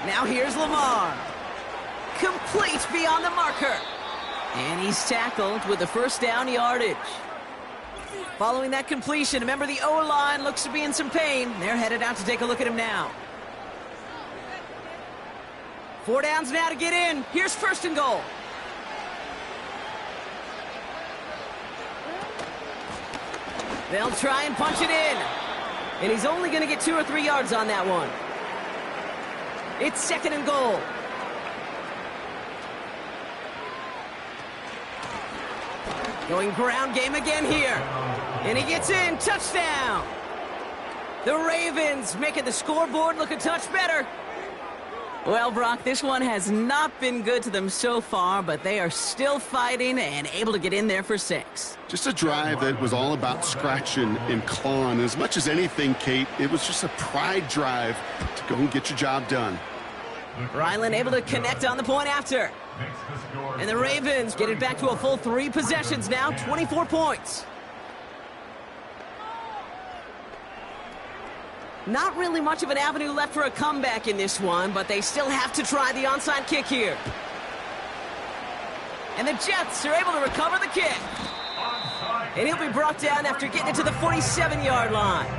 Now here's Lamar. Complete beyond the marker. And he's tackled with the 1st down yardage. Following that completion, remember the O-line looks to be in some pain. They're headed out to take a look at him now. 4 downs now to get in. Here's 1st and goal. They'll try and punch it in. And he's only going to get 2 or 3 yards on that one. It's 2nd and goal. Going ground game again here. And he gets in. Touchdown. The Ravens making the scoreboard look a touch better. Well, Brock, this one has not been good to them so far, but they are still fighting and able to get in there for 6. Just a drive that was all about scratching and clawing. As much as anything, Kate, it was just a pride drive to go and get your job done. Ryland able to connect on the point after. And the Ravens get it back to a full 3 possessions now, 24 points. Not really much of an avenue left for a comeback in this one, but they still have to try the onside kick here. And the Jets are able to recover the kick. And he'll be brought down after getting it to the 47-yard line.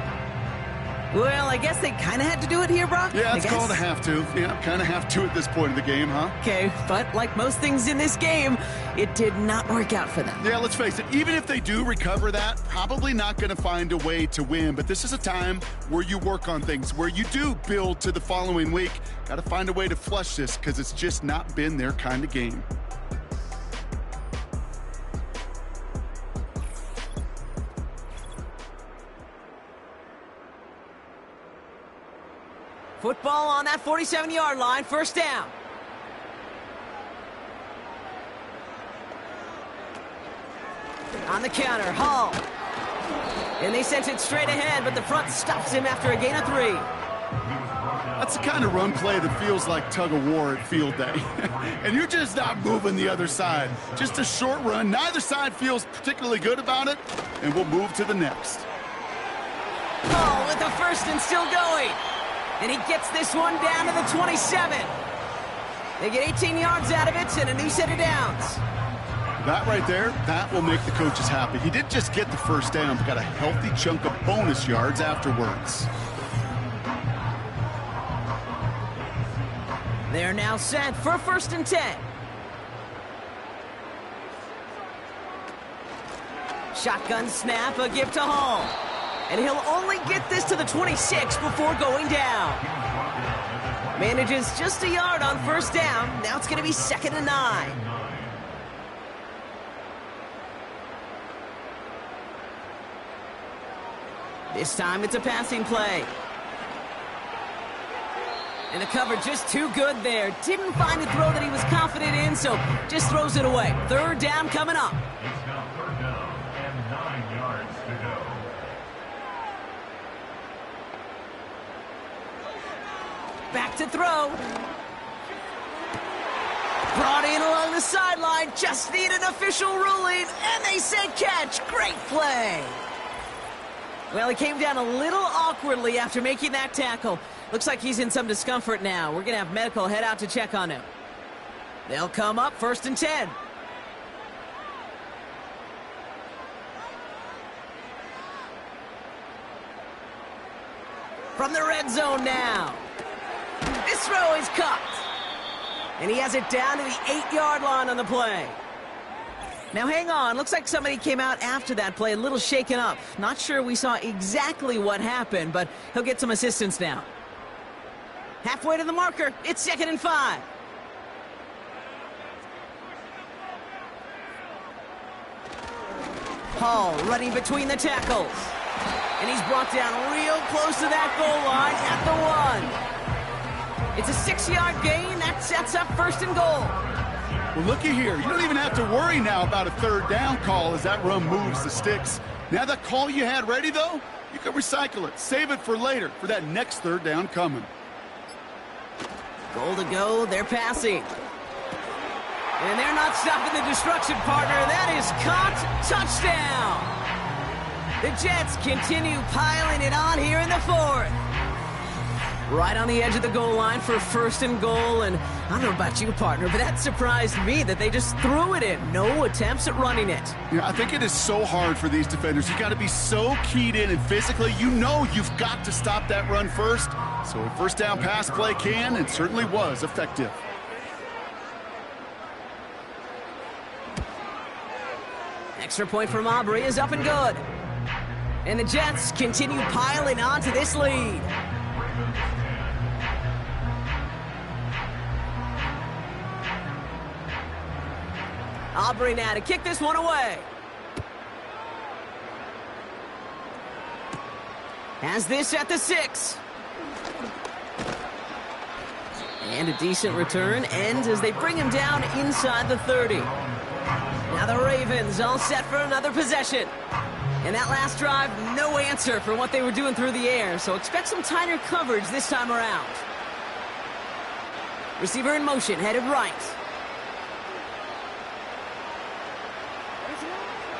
Well, I guess they kind of had to do it here, Brock. Yeah, it's called a have to. Yeah, kind of have to at this point of the game, huh? Okay, but like most things in this game, it did not work out for them. Yeah, let's face it, even if they do recover that, probably not going to find a way to win. But this is a time where you work on things, where you do build to the following week. Got to find a way to flush this because it's just not been their kind of game. Football on that 47-yard line, first down. On the counter, Hall. And they sent it straight ahead, but the front stops him after a gain of 3. That's the kind of run play that feels like tug-of-war at field day. And you're just not moving the other side. Just a short run. Neither side feels particularly good about it, and we'll move to the next. Hall with the first and still going. And he gets this one down to the 27. They get 18 yards out of it and a new set of downs. That right there, that will make the coaches happy. He didn't just get the first down, but got a healthy chunk of bonus yards afterwards. They're now set for first and 10. Shotgun snap, a give to Hall. And he'll only get this to the 26 before going down. Manages just a yard on first down. Now it's going to be 2nd and 9. This time it's a passing play. And the cover just too good there. Didn't find a throw that he was confident in, so just throws it away. 3rd down coming up. It's now 3rd down and 9 yards to go. Back to throw. Brought in along the sideline. Just need an official ruling. And they say catch. Great play. Well, he came down a little awkwardly after making that tackle. Looks like he's in some discomfort now. We're going to have medical head out to check on him. They'll come up 1st and 10. From the red zone now. This throw is caught. And he has it down to the 8-yard line on the play. Now hang on, looks like somebody came out after that play a little shaken up. Not sure we saw exactly what happened, but he'll get some assistance now. Halfway to the marker, it's 2nd and 5. Hall running between the tackles. And he's brought down real close to that goal line at the 1. It's a 6-yard gain. That sets up 1st and goal. Well, looky here. You don't even have to worry now about a 3rd down call as that run moves the sticks. Now that call you had ready, though, you can recycle it. Save it for later for that next 3rd down coming. Goal to go. They're passing. And they're not stopping the destruction, partner. That is caught. Touchdown. The Jets continue piling it on here in the 4th. Right on the edge of the goal line for 1st and goal, and I don't know about you, partner, but that surprised me that they just threw it in. No attempts at running it. Yeah, I think it is so hard for these defenders. You got to be so keyed in, and physically, you know you've got to stop that run first. So a 1st down pass play can, and certainly was effective. Extra point from Aubrey is up and good. And the Jets continue piling on to this lead. Aubrey now to kick this one away. Has this at the 6. And a decent return ends as they bring him down inside the 30. Now the Ravens all set for another possession. And that last drive, no answer for what they were doing through the air, so expect some tighter coverage this time around. Receiver in motion, headed right.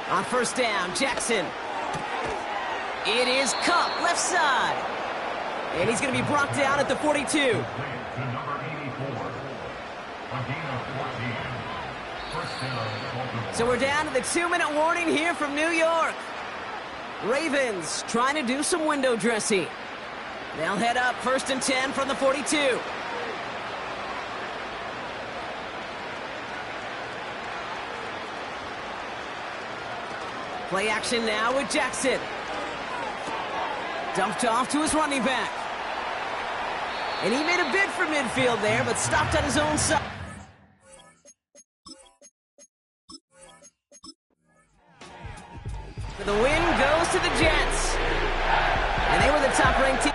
On 1st down, Jackson. It is Cup, left side. And he's going to be brought down at the 42. First down, Baltimore. So we're down to the 2-minute warning here from New York. Ravens trying to do some window dressing. They'll head up 1st and 10 from the 42. Play action now with Jackson. Dumped off to his running back. And he made a bid for midfield there, but stopped at his own side. The win goes to the Jets. And they were the top-ranked team.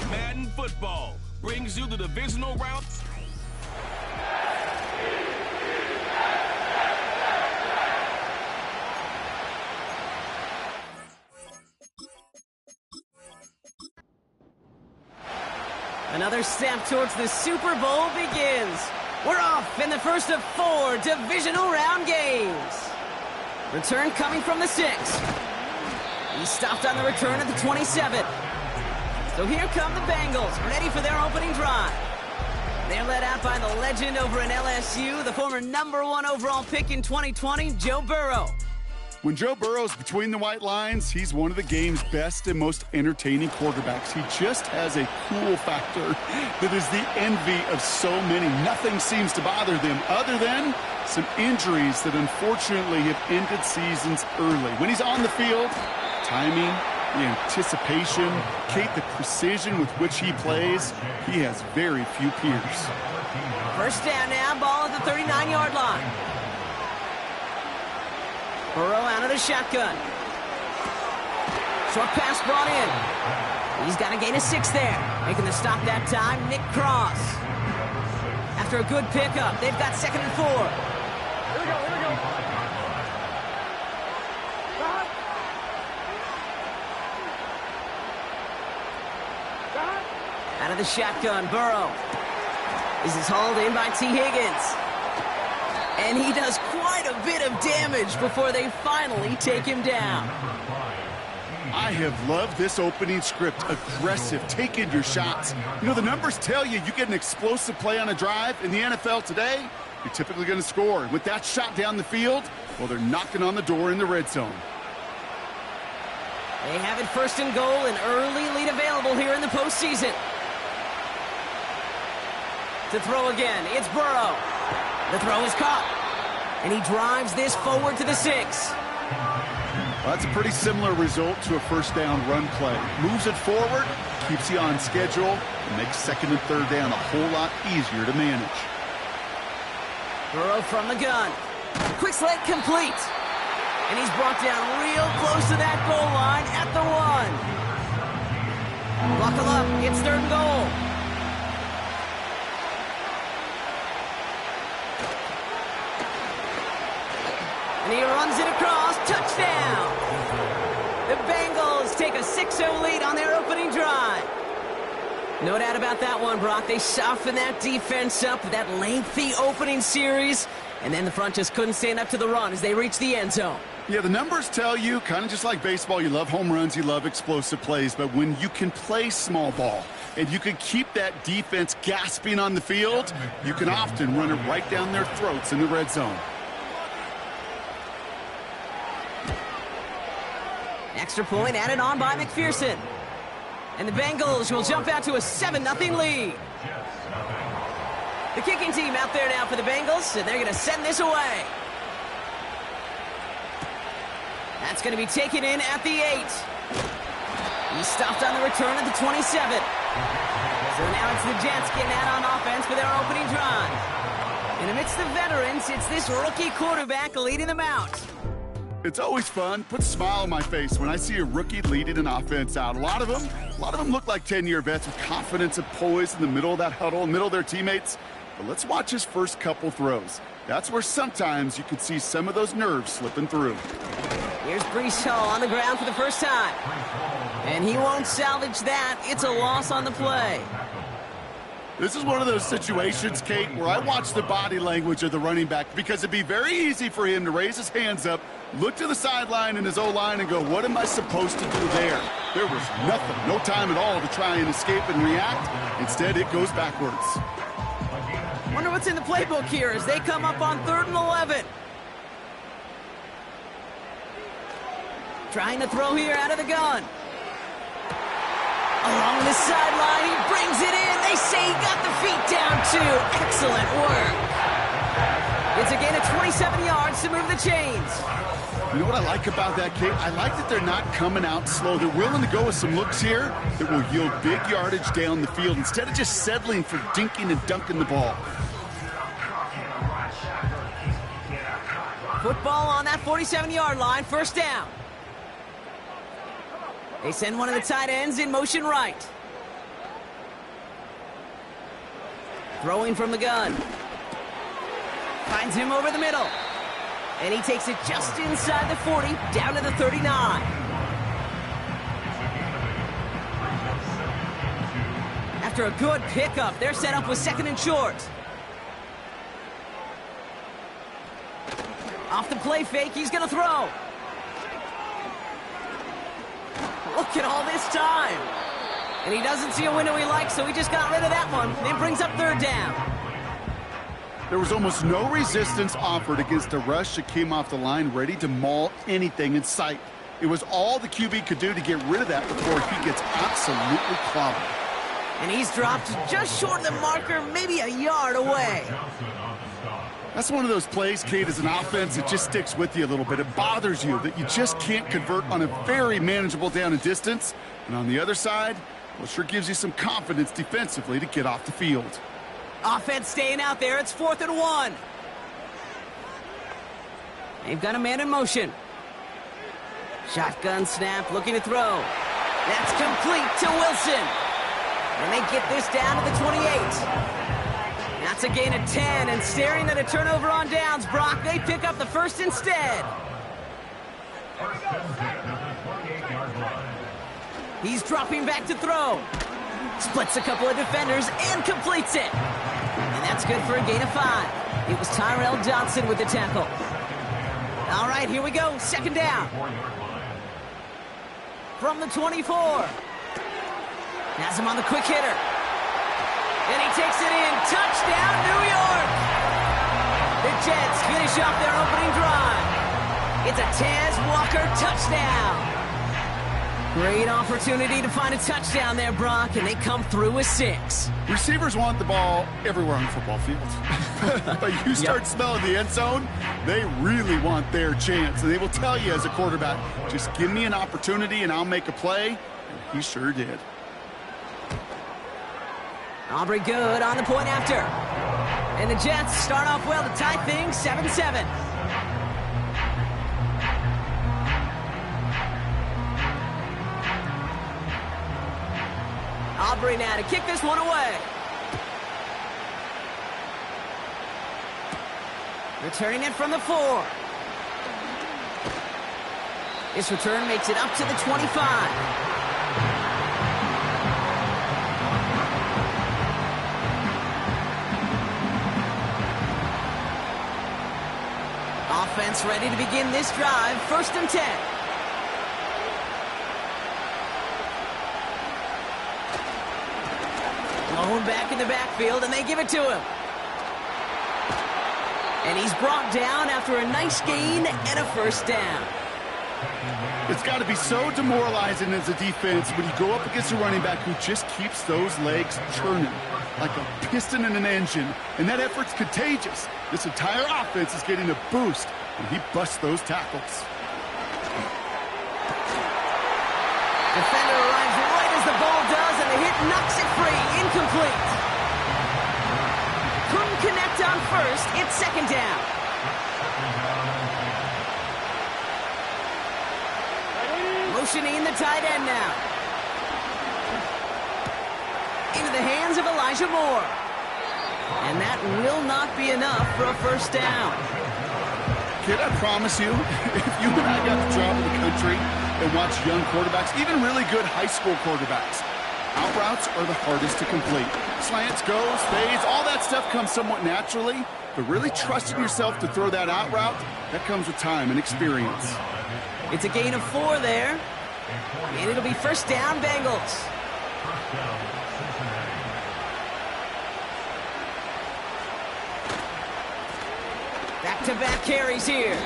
Madden Football brings you the divisional round. Another step towards the Super Bowl begins. We're off in the first of 4 divisional round games. Return coming from the 6. He stopped on the return at the 27. So here come the Bengals, ready for their opening drive. They're led out by the legend over in LSU, the former #1 overall pick in 2020, Joe Burrow. When Joe Burrow's between the white lines, he's one of the game's best and most entertaining quarterbacks. He just has a cool factor that is the envy of so many. Nothing seems to bother them other than some injuries that unfortunately have ended seasons early. When he's on the field, timing, the anticipation, Kate, the precision with which he plays, he has very few peers. First down now, ball at the 39-yard line. Burrow out of the shotgun. Short pass brought in. He's got a gain of 6 there. Making the stop that time, Nick Cross. After a good pickup, they've got 2nd and 4. Here we go, here we go. Out of the shotgun, Burrow. This is hauled in by T. Higgins. And he does quite a bit of damage before they finally take him down. I have loved this opening script. Aggressive, taking your shots. You know, the numbers tell you get an explosive play on a drive. In the NFL today, you're typically going to score. With that shot down the field, well, they're knocking on the door in the red zone. They have it first and goal, an early lead available here in the postseason. To throw again, it's Burrow. The throw is caught. And he drives this forward to the 6. Well, that's a pretty similar result to a first down run play. Moves it forward, keeps you on schedule, and makes second and third down a whole lot easier to manage. Burrow from the gun. Quick slant complete. And he's brought down real close to that goal line at the 1. Buckle up, it's third and goal. And he runs it across, touchdown! The Bengals take a 6-0 lead on their opening drive. No doubt about that one, Brock. They softened that defense up with that lengthy opening series, and then the front just couldn't stand up to the run as they reached the end zone. Yeah, the numbers tell you, kind of just like baseball, you love home runs, you love explosive plays, but when you can play small ball and you can keep that defense gasping on the field, you can often run it right down their throats in the red zone. Extra point added on by McPherson. And the Bengals will jump out to a 7-0 lead. The kicking team out there now for the Bengals, and they're going to send this away. That's going to be taken in at the 8. He stopped on the return at the 27. So now it's the Jets getting out on offense for their opening drive. And amidst the veterans, it's this rookie quarterback leading them out. It's always fun, puts a smile on my face when I see a rookie leading an offense out. A lot of them look like 10-year vets with confidence and poise in the middle of that huddle, middle of their teammates. But let's watch his first couple throws. That's where sometimes you could see some of those nerves slipping through. Here's Breece Hall on the ground for the first time. And he won't salvage that. It's a loss on the play. This is one of those situations, Kate, where I watch the body language of the running back because it'd be very easy for him to raise his hands up, look to the sideline in his O-line and go, what am I supposed to do there? There was nothing, no time at all to try and escape and react. Instead, it goes backwards. Wonder what's in the playbook here as they come up on 3rd and 11. Trying to throw here out of the gun. Along the sideline, he brings it in. They say he got the feet down, too. Excellent work. It's a gain of 27 yards to move the chains. You know what I like about that, Kate? I like that they're not coming out slow. They're willing to go with some looks here that will yield big yardage down the field instead of just settling for dinking and dunking the ball. Football on that 47-yard line, first down. They send one of the tight ends in motion right. Throwing from the gun. Finds him over the middle. And he takes it just inside the 40, down to the 39. After a good pickup, they're set up with 2nd and short. Off the play fake, he's going to throw. Look at all this time. And he doesn't see a window he likes, so he just got rid of that one. It brings up 3rd down. There was almost no resistance offered against a rush that came off the line ready to maul anything in sight. It was all the QB could do to get rid of that before he gets absolutely clobbered. And he's dropped just short of the marker, maybe a yard away. That's one of those plays, Kate, as an offense, it just sticks with you a little bit. It bothers you that you just can't convert on a very manageable down and distance. And on the other side, well, it sure gives you some confidence defensively to get off the field. Offense staying out there. It's 4th and 1. They've got a man in motion. Shotgun snap, looking to throw. That's complete to Wilson. And they get this down to the 28. That's a gain of 10, and staring at a turnover on downs, Brock, they pick up the first instead. He's dropping back to throw. Splits a couple of defenders and completes it. And that's good for a gain of 5. It was Tyrell Johnson with the tackle. All right, here we go. 2nd down. From the 24. Has him on the quick hitter. And he takes it in. Touchdown, New York! The Jets finish off their opening drive. It's a Taz Walker touchdown. Great opportunity to find a touchdown there, Brock, and they come through with 6. Receivers want the ball everywhere on the football field. But you start smelling the end zone, they really want their chance. And they will tell you as a quarterback, just give me an opportunity and I'll make a play. And he sure did. Aubrey good on the point after. And the Jets start off well to tie things 7-7. Aubrey now to kick this one away. Returning it from the 4. This return makes it up to the 25. Offense ready to begin this drive. 1st and 10. Blown back in the backfield, and they give it to him. And he's brought down after a nice gain and a 1st down. It's got to be so demoralizing as a defense when you go up against a running back who just keeps those legs churning like a piston in an engine, and that effort's contagious. This entire offense is getting a boost when he busts those tackles. Defender arrives right as the ball does, and the hit knocks it free. Incomplete. Couldn't connect on 1st. It's 2nd down. Motioning the tight end now. Into the hands of Elijah Moore. And that will not be enough for a 1st down. Kid, I promise you, if you and I got to travel the country and watch young quarterbacks, even really good high school quarterbacks, out routes are the hardest to complete. Slants, goes, fades, all that stuff comes somewhat naturally, but really trusting yourself to throw that out route, that comes with time and experience. It's a gain of 4 there, and it'll be 1st down, Bengals. Back-to-back carries here.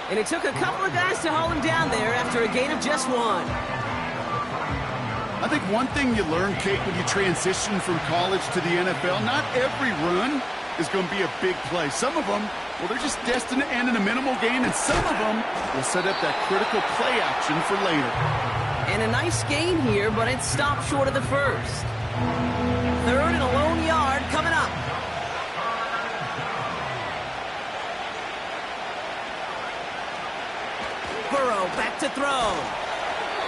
And it took a couple of guys to haul him down there after a gain of just 1. I think one thing you learn, Kate, when you transition from college to the NFL, not every run is going to be a big play. Some of them, well, they're just destined to end in a minimal gain, and some of them will set up that critical play action for later. And a nice gain here, but it stopped short of the 1st. 3rd and a lone yard coming up. Burrow back to throw.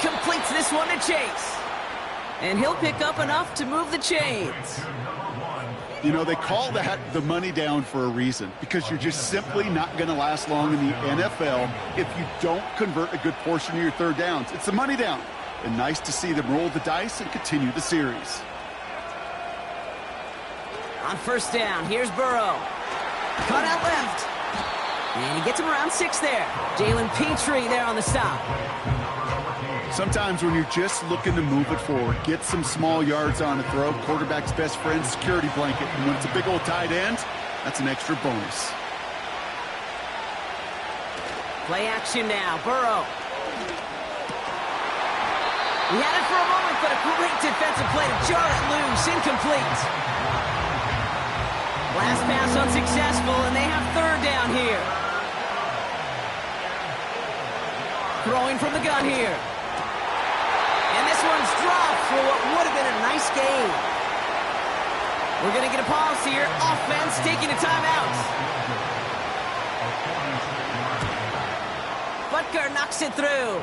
Completes this one to Chase. And he'll pick up enough to move the chains. You know, they call that the money down for a reason, because you're just simply not going to last long in the NFL if you don't convert a good portion of your 3rd downs. It's the money down. And nice to see them roll the dice and continue the series. On 1st down, here's Burrow. Cut out left. And he gets him around 6 there. Jalen Petrie there on the stop. Sometimes when you're just looking to move it forward, get some small yards on a throw, quarterback's best friend, security blanket. And when it's a big old tight end, that's an extra bonus. Play action now, Burrow. He had it for a moment, but a great defensive play to jar it loose. Incomplete. Last pass unsuccessful, and they have 3rd down here. Throwing from the gun here. And this one's dropped for what would have been a nice gain. We're going to get a pause here. Offense taking a timeout. Butker knocks it through.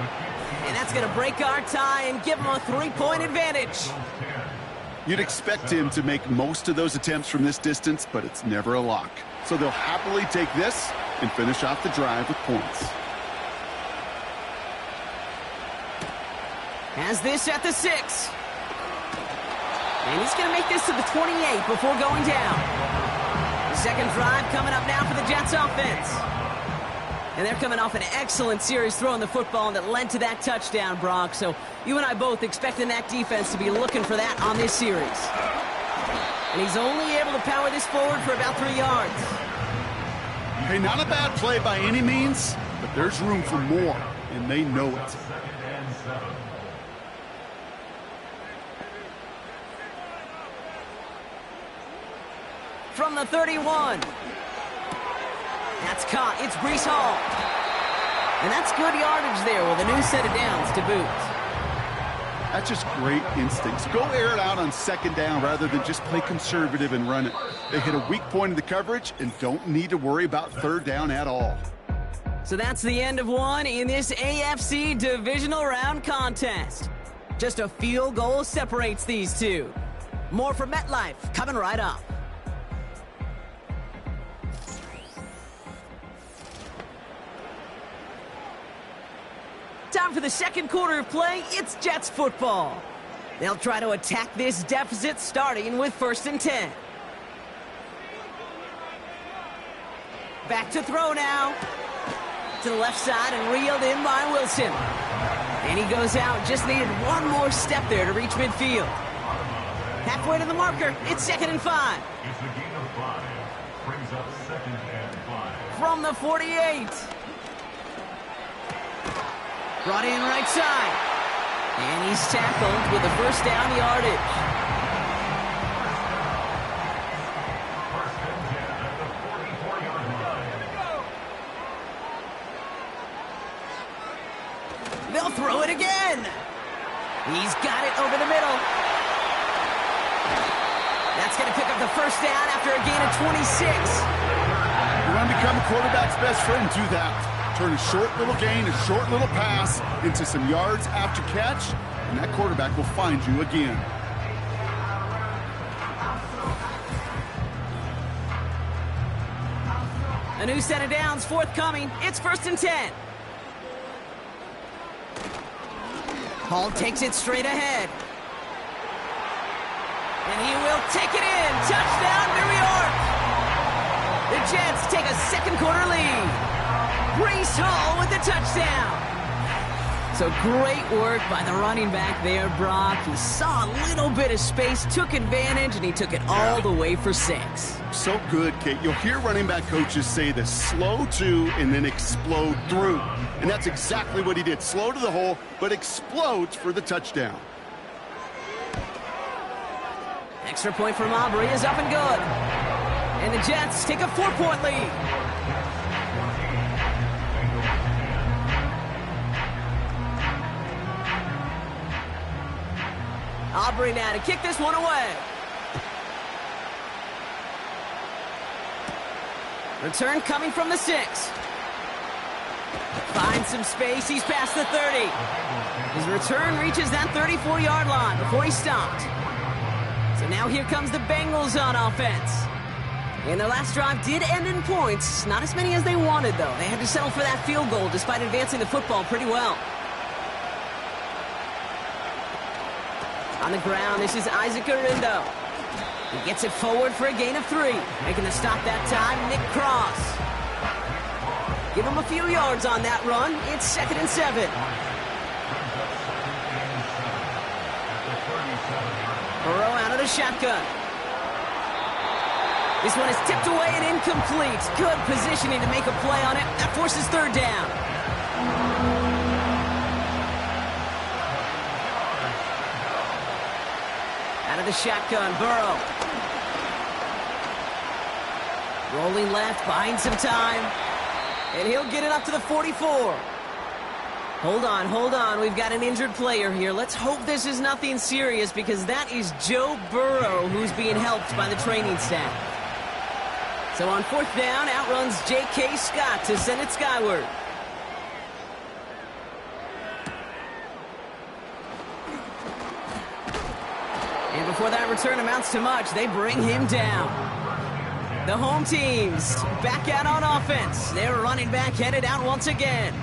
And that's going to break our tie and give him a 3-point advantage. You'd expect him to make most of those attempts from this distance, but it's never a lock. So they'll happily take this and finish off the drive with points. Has this at the 6. And he's going to make this to the 28 before going down. The 2nd drive coming up now for the Jets offense. And they're coming off an excellent series throwing the football that led to that touchdown, Brock. So you and I both expecting that defense to be looking for that on this series. And he's only able to power this forward for about 3 yards. Hey, not a bad play by any means, but there's room for more, and they know it. from the 31. That's caught. It's Breece Hall. And that's good yardage there with a new set of downs to boot. That's just great instincts. Go air it out on second down rather than just play conservative and run it. They hit a weak point in the coverage and don't need to worry about third down at all. So that's the end of one in this AFC divisional round contest. Just a field goal separates these two. More from MetLife coming right up. Time for the second quarter of play. It's Jets football. They'll try to attack this deficit starting with 1st and 10. Back to throw now. To the left side and reeled in by Wilson. And he goes out. Just needed one more step there to reach midfield. Halfway to the marker. It's 2nd and 5. It's a gain of 5. Brings up 2nd and 5. From the 48. Brought in right side. And he's tackled with a first down yardage. First and 10 at the 44-yard line. They'll throw it again. He's got it over the middle. That's going to pick up the first down after a gain of 26. You want to become a quarterback's best friend, do that. Turn a short little gain, a short little pass into some yards after catch, and that quarterback will find you again. A new set of downs forthcoming. It's 1st and 10. Hall takes it straight ahead. And he will take it in. Touchdown, New York. The Jets take a second quarter lead. Breece Hall with the touchdown. So great work by the running back there, Brock. He saw a little bit of space, took advantage, and he took it all the way for 6. So good, Kate. You'll hear running back coaches say this: slow to and then explode through. And that's exactly what he did. Slow to the hole, but explodes for the touchdown. Extra point from Aubrey is up and good. And the Jets take a 4-point lead. Aubrey now to kick this one away. Return coming from the 6. Finds some space. He's past the 30. His return reaches that 34-yard line before he stopped. So now here comes the Bengals on offense. And their last drive did end in points. Not as many as they wanted, though. They had to settle for that field goal despite advancing the football pretty well. On the ground, this is Isaac Arindo. He gets it forward for a gain of 3. Making the stop that time, Nick Cross. Give him a few yards on that run. It's 2nd and 7. Burrow out of the shotgun. This one is tipped away and incomplete. Good positioning to make a play on it. That forces 3rd down. Out of the shotgun, Burrow. Rolling left, buying some time. And he'll get it up to the 44. Hold on. We've got an injured player here. Let's hope this is nothing serious, because that is Joe Burrow who's being helped by the training staff. So on 4th down, outruns J.K. Scott to send it skyward. And before that return amounts to much, they bring him down. The home teams back out on offense. Their running back headed out once again.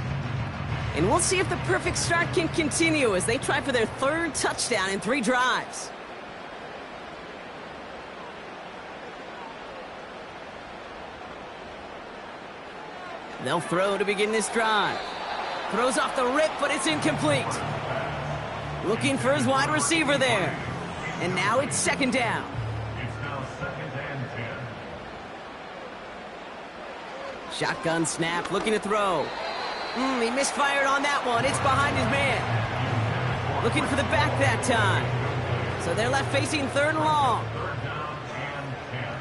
And we'll see if the perfect start can continue as they try for their 3rd touchdown in 3 drives. They'll throw to begin this drive. Throws off the rip, but it's incomplete. Looking for his wide receiver there. And now it's 2nd down. It's now 2nd and 10. Shotgun snap, looking to throw. He misfired on that one. It's behind his man. Looking for the back that time. So they're left facing 3rd and long. 3rd down and 10.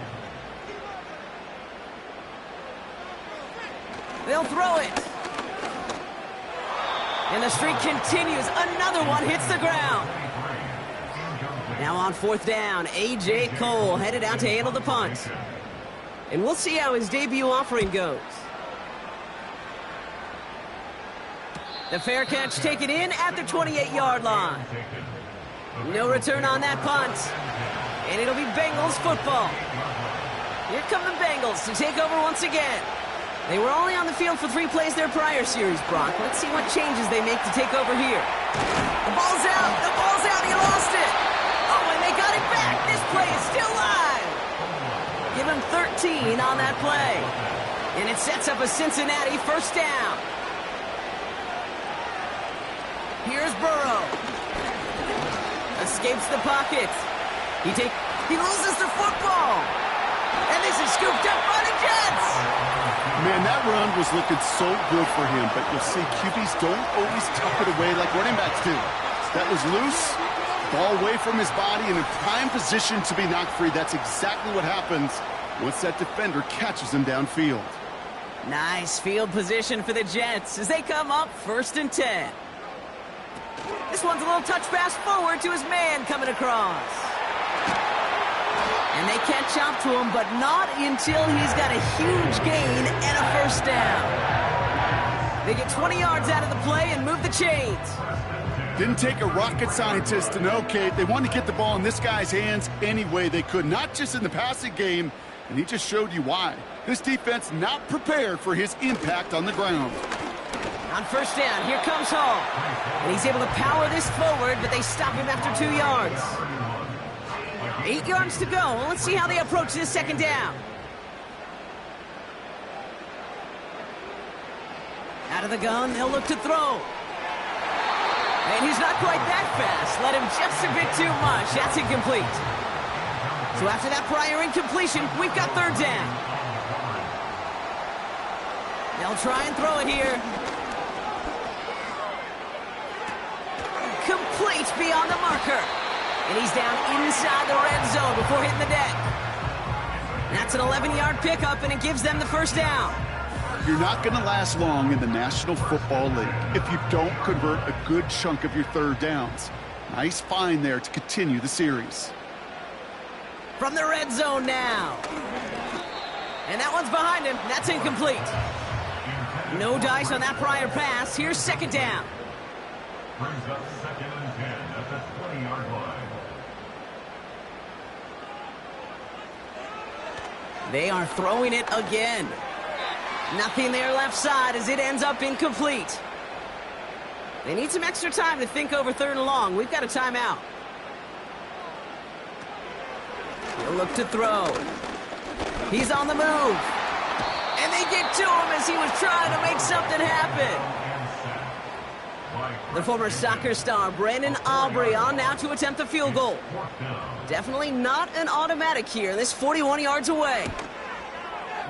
They'll throw it. And the streak continues. Another one hits the ground. Now on 4th down, A.J. Cole headed out to handle the punt. And we'll see how his debut offering goes. The fair catch taken in at the 28-yard line. No return on that punt. And it'll be Bengals football. Here come the Bengals to take over once again. They were only on the field for 3 plays their prior series, Brock. Let's see what changes they make to take over here. The ball's out. The ball's out. He lost it. Oh, and they got it back. This play is still live. Give him 13 on that play. And it sets up a Cincinnati 1st down. Here's Burrow. Escapes the pocket. He loses the football. And this is scooped up by the Jets. Man, that run was looking so good for him, but you'll see QBs don't always tuck it away like running backs do. That was loose, ball away from his body and in prime position to be knocked free. That's exactly what happens once that defender catches him downfield. Nice field position for the Jets as they come up 1st and 10. This one's a little touch pass forward to his man coming across. And they catch up to him, but not until he's got a huge gain and a 1st down. They get 20 yards out of the play and move the chains. Didn't take a rocket scientist to know, Kate. They wanted to get the ball in this guy's hands any way they could, not just in the passing game, and he just showed you why. This defense not prepared for his impact on the ground. On 1st down, here comes Hall. And he's able to power this forward, but they stop him after 2 yards. 8 yards to go. Let's see how they approach this 2nd down. Out of the gun, they'll look to throw. And he's not quite that fast. Let him just a bit too much. That's incomplete. So after that prior incompletion, we've got 3rd down. They'll try and throw it here. Complete beyond the marker. And he's down inside the red zone before hitting the deck. That's an 11-yard pickup, and it gives them the 1st down. You're not going to last long in the National Football League if you don't convert a good chunk of your 3rd downs. Nice find there to continue the series. From the red zone now. And that one's behind him. That's incomplete. No dice on that prior pass. Here's 2nd down. Brings up 2nd and 10 at the 20-yard line. They are throwing it again. Nothing there left side as it ends up incomplete. They need some extra time to think over 3rd and long. We've got a timeout. He'll look to throw. He's on the move. And they get to him as he was trying to make something happen. The former soccer star, Brandon Aubrey, on now to attempt the field goal. Definitely not an automatic here. This 41 yards away.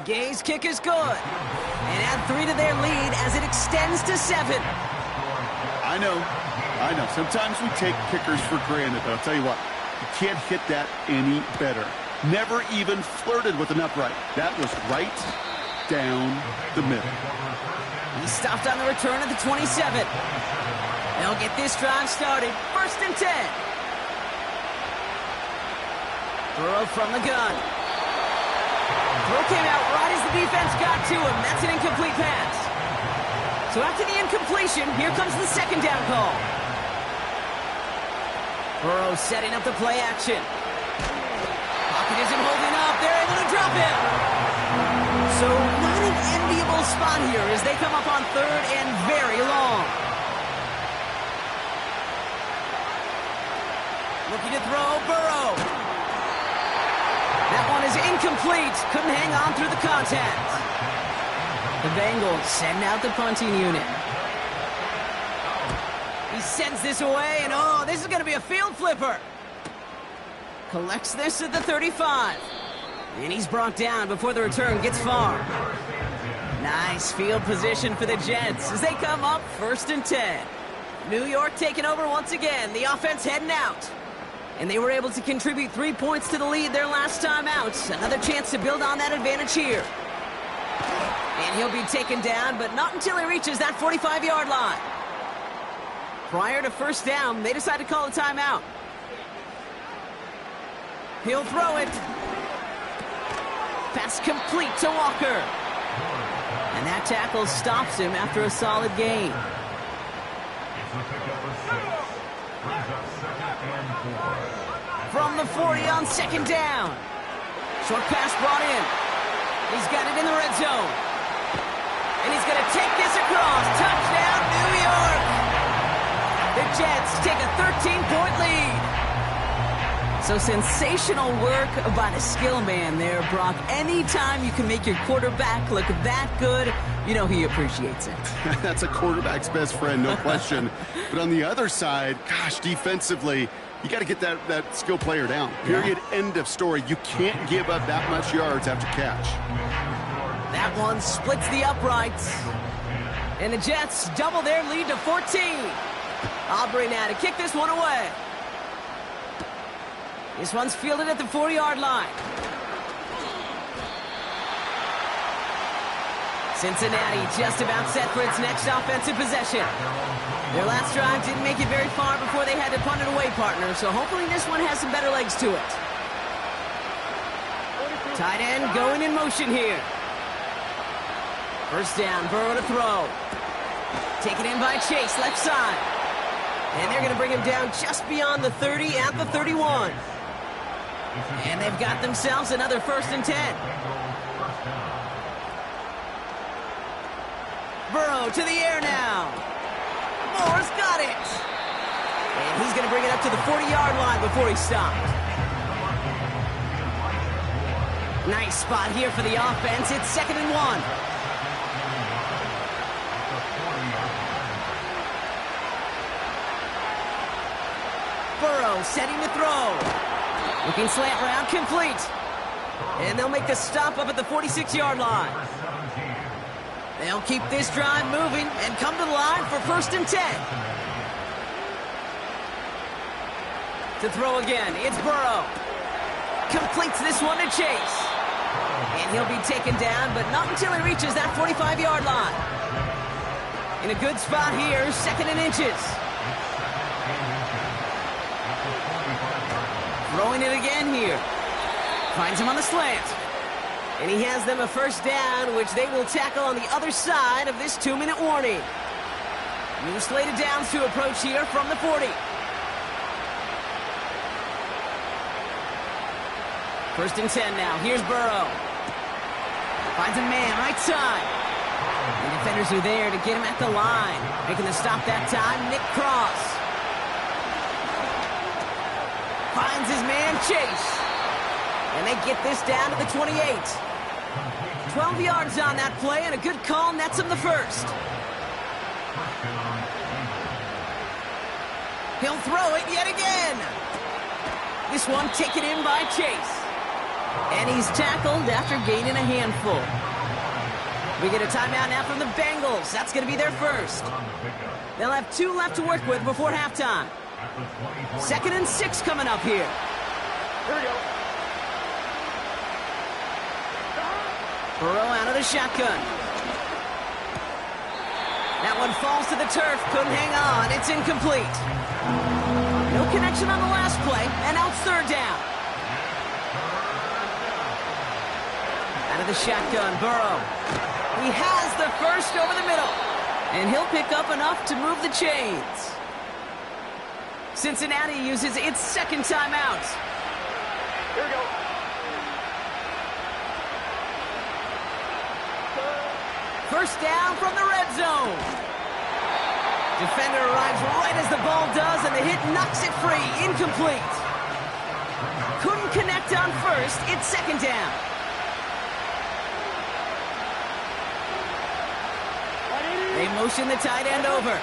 Gay's kick is good. And add 3 to their lead as it extends to 7. I know. Sometimes we take kickers for granted, but I'll tell you what, you can't hit that any better. Never even flirted with an upright. That was right down the middle. He stopped on the return at the 27. They'll get this drive started. 1st and 10. Burrow from the gun. Throw came out right as the defense got to him. That's an incomplete pass. So after the incompletion, here comes the 2nd down call. Burrow setting up the play action. Pocket isn't holding up. They're able to drop him. So not an enviable spot here as they come up on 3rd and very long. Looking to throw, Burrow. That one is incomplete. Couldn't hang on through the contact. The Bengals send out the punting unit. He sends this away, and oh, this is going to be a field flipper. Collects this at the 35. And he's brought down before the return gets far. Nice field position for the Jets as they come up 1st and 10. New York taking over once again. The offense heading out. And they were able to contribute 3 points to the lead their last time out. Another chance to build on that advantage here. And he'll be taken down, but not until he reaches that 45-yard line. Prior to first down, they decide to call a timeout. He'll throw it. Pass complete to Walker. And that tackle stops him after a solid gain. From the 40 on second down. Short pass brought in. He's got it in the red zone. And he's going to take this across. Touchdown, New York. The Jets take a 13-point lead. So sensational work by the skill man there, Brock. Anytime you can make your quarterback look that good, you know he appreciates it. That's a quarterback's best friend, no question. But on the other side, gosh, defensively, you got to get that skill player down. Period. Yeah. End of story. You can't give up that much yards after catch. That one splits the uprights. And the Jets double their lead to 14. Aubrey now to kick this one away. This one's fielded at the 4-yard line. Cincinnati just about set for its next offensive possession. Their last drive didn't make it very far before they had to punt it away, partner, so hopefully this one has some better legs to it. Tight end going in motion here. First down, Burrow to throw. Taken in by Chase, left side. And they're going to bring him down just beyond the 30 at the 31. And they've got themselves another 1st and 10. Burrow to the air now. Moore's got it. And he's going to bring it up to the 40-yard line before he stopped. Nice spot here for the offense. It's 2nd and 1. Burrow setting to throw. Looking slant route, complete. And they'll make the stop up at the 46-yard line. They'll keep this drive moving and come to the line for 1st and 10. To throw again, it's Burrow. Completes this one to Chase. And he'll be taken down, but not until he reaches that 45-yard line. In a good spot here, 2nd and inches. Throwing it again here. Finds him on the slant. And he has them a 1st down, which they will tackle on the other side of this 2-minute warning. New slated downs to approach here from the 40. 1st and 10 now. Here's Burrow. Finds a man right side. The defenders are there to get him at the line. Making the stop that time, Nick Cross. Finds his man, Chase. And they get this down to the 28. 12 yards on that play, and a good call nets him the 1st. He'll throw it yet again. This one taken in by Chase. And he's tackled after gaining a handful. We get a timeout now from the Bengals. That's going to be their 1st. They'll have 2 left to work with before halftime. 2nd and 6 coming up here. Here we go. Burrow out of the shotgun. That one falls to the turf. Couldn't hang on. It's incomplete. No connection on the last play. And now it's 3rd down. Out of the shotgun, Burrow. He has the 1st over the middle. And he'll pick up enough to move the chains. Cincinnati uses its 2nd timeout. Here we go. First down from the red zone. Defender arrives right as the ball does, and the hit knocks it free. Incomplete. Couldn't connect on 1st. It's 2nd down. They motion the tight end over.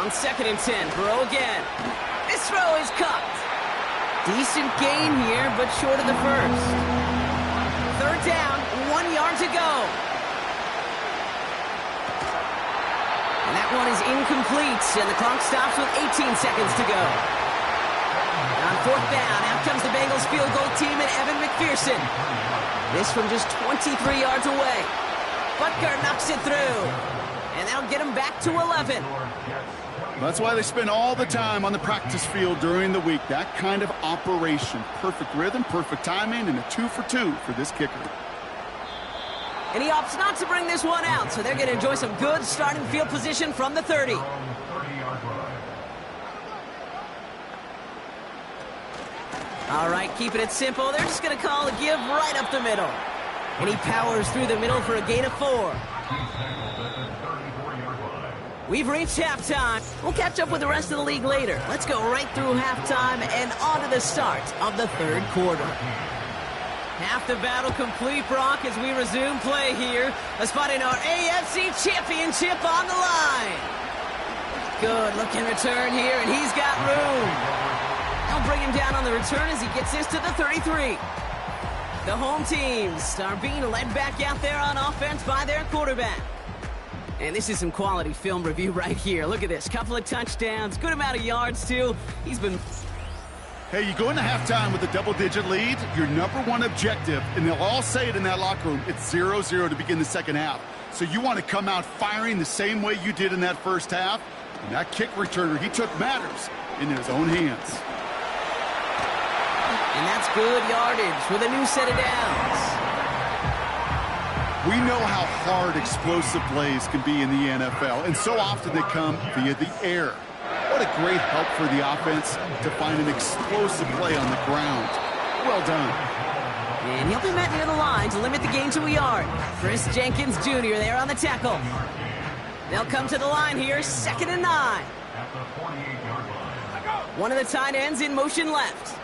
On 2nd and 10, Burrow again. This throw is caught. Decent gain here, but short of the 1st. 3rd down, 1 yard to go. And that one is incomplete, and the clock stops with 18 seconds to go. On 4th down, out comes the Bengals field goal team and Evan McPherson. This from just 23 yards away. Butker knocks it through. And that'll get him back to 11. That's why they spend all the time on the practice field during the week. That kind of operation. Perfect rhythm, perfect timing, and a 2 for 2 for this kicker. And he opts not to bring this one out, so they're going to enjoy some good starting field position from the 30. All right, keeping it simple. They're just going to call a give right up the middle. And he powers through the middle for a gain of 4. We've reached halftime. We'll catch up with the rest of the league later. Let's go right through halftime and on to the start of the third quarter. Half the battle complete, Brock, as we resume play here. A spot in our AFC Championship on the line. Good looking return here, and he's got room. They'll bring him down on the return as he gets this to the 33. The home teams are being led back out there on offense by their quarterback. And this is some quality film review right here. Look at this. Couple of touchdowns. Good amount of yards, too. He's been... Hey, you go into halftime with a double-digit lead, your number one objective, and they'll all say it in that locker room, it's 0-0 to begin the second half. So you want to come out firing the same way you did in that first half. And that kick returner, he took matters into his own hands. And that's good yardage with a new set of downs. We know how hard explosive plays can be in the NFL, and so often they come via the air. What a great help for the offense to find an explosive play on the ground. Well done. And he'll be met near the line to limit the gain to a yard. Chris Jenkins Jr. there on the tackle. They'll come to the line here, 2nd and 9. One of the tight ends in motion left.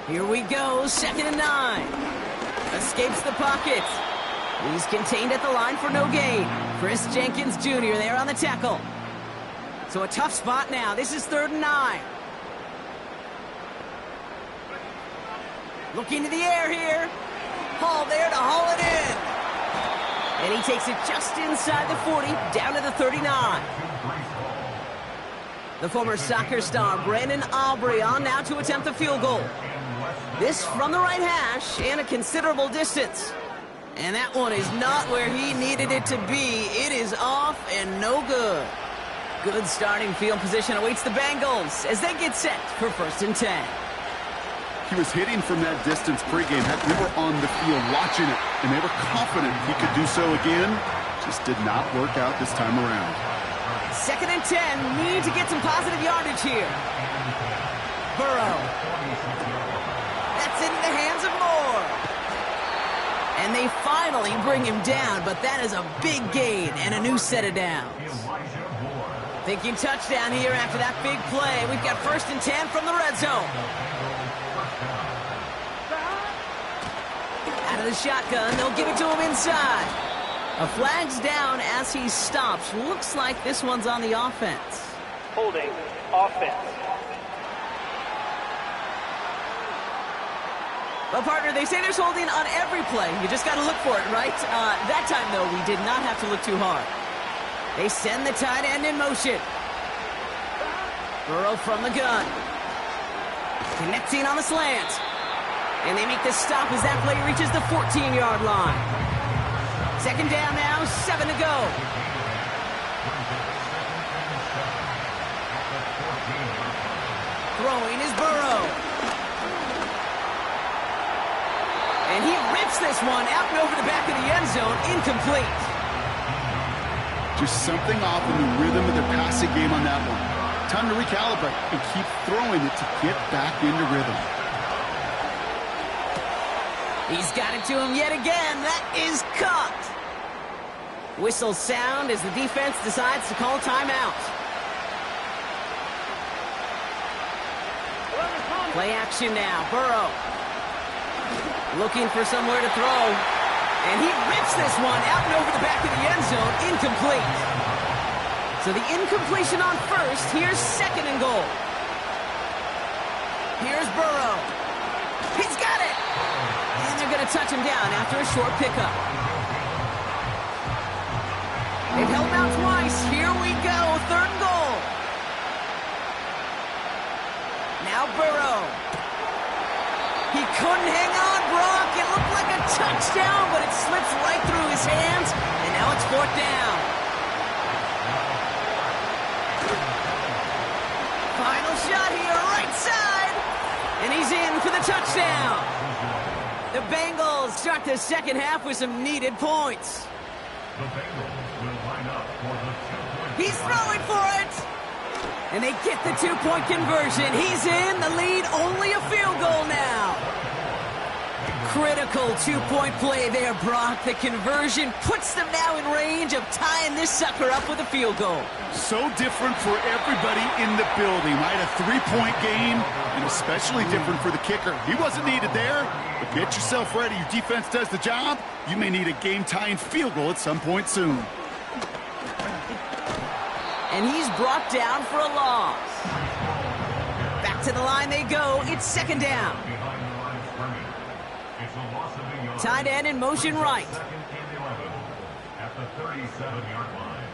Here we go, 2nd and 9. Escapes the pocket. He's contained at the line for no gain. Chris Jenkins Jr. there on the tackle. So a tough spot now. This is 3rd and 9. Looking to the air here. Hall there to haul it in. And he takes it just inside the 40, down to the 39. The former soccer star, Brandon Aubrey, on now to attempt the field goal. This from the right hash and a considerable distance. And that one is not where he needed it to be. It is off and no good. Good starting field position awaits the Bengals as they get set for 1st and 10. He was hitting from that distance pregame. Heck, we were on the field watching it, and they were confident he could do so again. Just did not work out this time around. 2nd and 10. Need to get some positive yardage here. Burrow. That's into the hands of Moore. And they finally bring him down, but that is a big gain and a new set of downs. Thinking touchdown here after that big play. We've got 1st and 10 from the red zone. Out of the shotgun, they'll give it to him inside. A flag's down as he stops. Looks like this one's on the offense. Holding offense. Well, partner, they say there's holding on every play. You just got to look for it, right? That time, though, we did not have to look too hard. They send the tight end in motion. Burrow from the gun. Connecting on the slant. And they make the stop as that play reaches the 14-yard line. 2nd down now, 7 to go. Throwing is Burrow. And he rips this one out and over the back of the end zone, incomplete. Just something off in the rhythm of their passing game on that one. Time to recalibrate and keep throwing it to get back into rhythm. He's got it to him yet again. That is caught. Whistle sound as the defense decides to call timeout. Play action now. Burrow. Looking for somewhere to throw. And he rips this one out and over the back of the end zone. Incomplete. So the incompletion on 1st. Here's 2nd and goal. Here's Burrow. He's got it. And they're going to touch him down after a short pickup. They've held him out twice. Here we go. 3rd and goal. Now Burrow. He couldn't hang on, Brock. It looked like a touchdown, but it slips right through his hands, and now it's 4th down. Final shot here, right side, and he's in for the touchdown. The Bengals start the second half with some needed points. The Bengals will line up for the 2-point. He's throwing for it. And they get the 2-point conversion. He's in the lead, only a field goal now. Critical 2-point play there, Brock. The conversion puts them now in range of tying this sucker up with a field goal. So different for everybody in the building, right? A 3-point game, and especially different for the kicker. He wasn't needed there, but get yourself ready. Your defense does the job. You may need a game-tying field goal at some point soon. And he's brought down for a loss. Back to the line they go. It's 2nd down. Behind the line of scrimmage. It's a loss of a yard. Tight end in motion right. 2nd and 11 at the 37-yard line.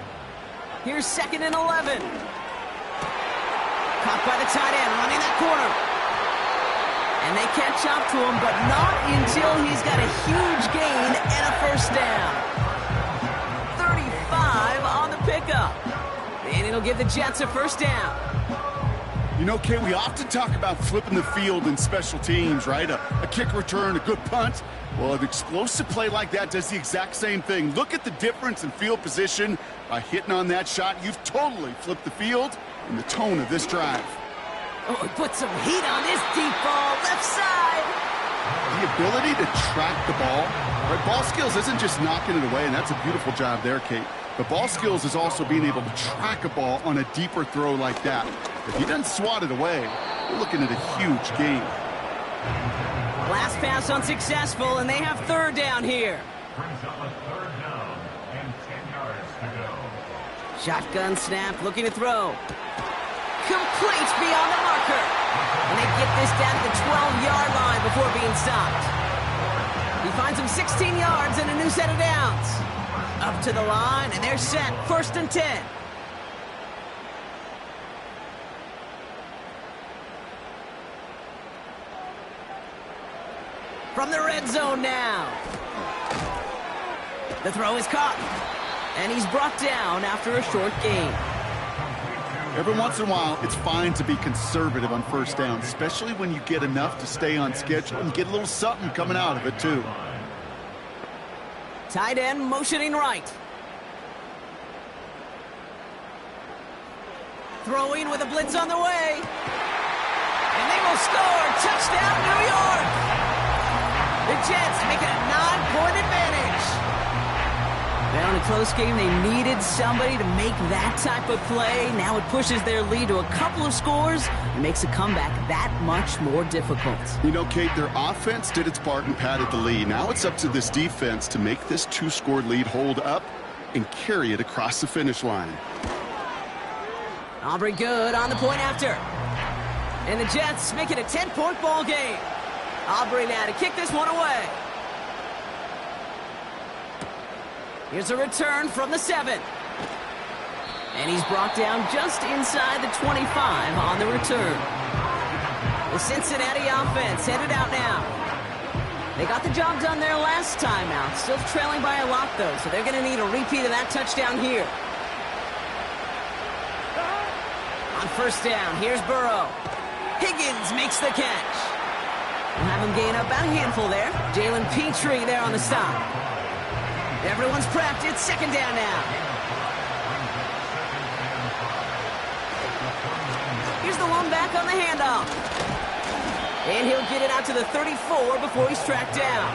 Here's 2nd and 11. Caught by the tight end, running that corner. And they catch up to him, but not until he's got a huge gain and a 1st down. 35 on the pickup. And it'll give the Jets a 1st down. You know, Kay, we often talk about flipping the field in special teams, right? A kick return, a good punt. Well, an explosive play like that does the exact same thing. Look at the difference in field position. By hitting on that shot, you've totally flipped the field and the tone of this drive. Oh, he put some heat on this deep ball, left side. The ability to track the ball, right? Ball skills isn't just knocking it away, and that's a beautiful job there, Kate. But ball skills is also being able to track a ball on a deeper throw like that. If he doesn't swat it away, you're looking at a huge gain. Last pass unsuccessful, and they have 3rd down here. Brings up a 3rd down and 10 yards to go. Shotgun snap, looking to throw. Complete beyond the marker. And they get this down to the 12-yard line before being stopped. He finds him 16 yards and a new set of downs. Up to the line, and they're set. 1st and 10. From the red zone now. The throw is caught. And he's brought down after a short gain. Every once in a while, it's fine to be conservative on 1st down, especially when you get enough to stay on schedule and get a little something coming out of it, too. Tight end motioning right. Throwing with a blitz on the way. And they will score. Touchdown, New York. The Jets make it a 9-point advantage. Now in a close game, they needed somebody to make that type of play. Now it pushes their lead to a couple of scores and makes a comeback that much more difficult. You know, Kate, their offense did its part and padded the lead. Now it's up to this defense to make this 2-score lead hold up and carry it across the finish line. Aubrey good on the point after. And the Jets make it a 10-point ball game. Aubrey now to kick this one away. Here's a return from the 7. And he's brought down just inside the 25 on the return. The Cincinnati offense headed out now. They got the job done there last time out. Still trailing by a lot, though, so they're going to need a repeat of that touchdown here. On 1st down, here's Burrow. Higgins makes the catch. We'll have him gain up about a handful there. Jalen Petrie there on the stop. Everyone's prepped. It's 2nd down now. Here's the one back on the handoff. And he'll get it out to the 34 before he's tracked down.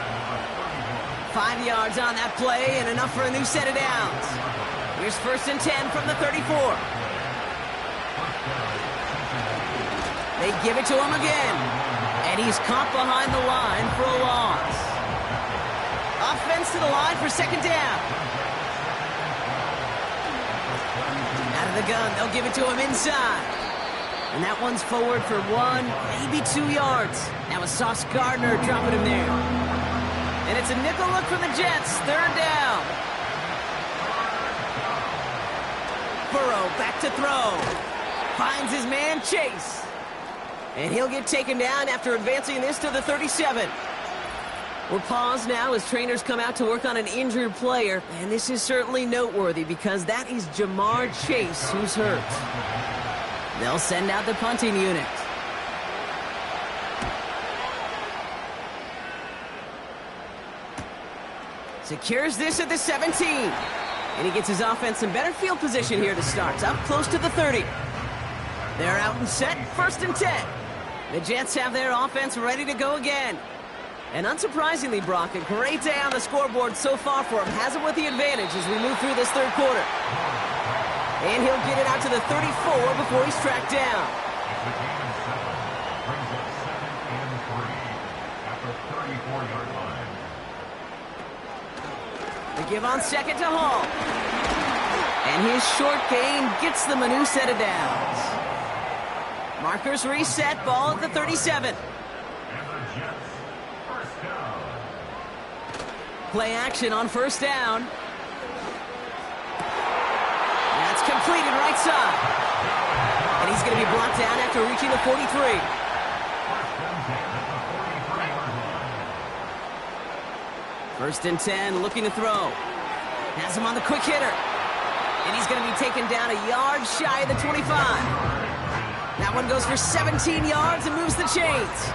5 yards on that play and enough for a new set of downs. Here's 1st and 10 from the 34. They give it to him again. And he's caught behind the line for a loss. Offense to the line for 2nd down. Out of the gun, they'll give it to him inside. And that one's forward for 1, maybe 2 yards. Now it's Sauce Gardner dropping him there. And it's a nickel look from the Jets, 3rd down. Burrow back to throw. Finds his man Chase. And he'll get taken down after advancing this to the 37. We're paused now as trainers come out to work on an injured player. And this is certainly noteworthy because that is Jamar Chase who's hurt. They'll send out the punting unit. Secures this at the 17. And he gets his offense in better field position here to start. Up close to the 30. They're out and set, 1st and 10. The Jets have their offense ready to go again. And unsurprisingly, Brock, a great day on the scoreboard so far for him. Has him with the advantage as we move through this 3rd quarter. And he'll get it out to the 34 before he's tracked down. The give on 2nd to Hall. And his short gain gets them a new set of downs. Markers reset, ball at the 37. Play action on 1st down. That's completed right side. And he's going to be brought down after reaching the 43. First and 10, looking to throw. Has him on the quick hitter. And he's going to be taken down a yard shy of the 25. That one goes for 17 yards and moves the chains.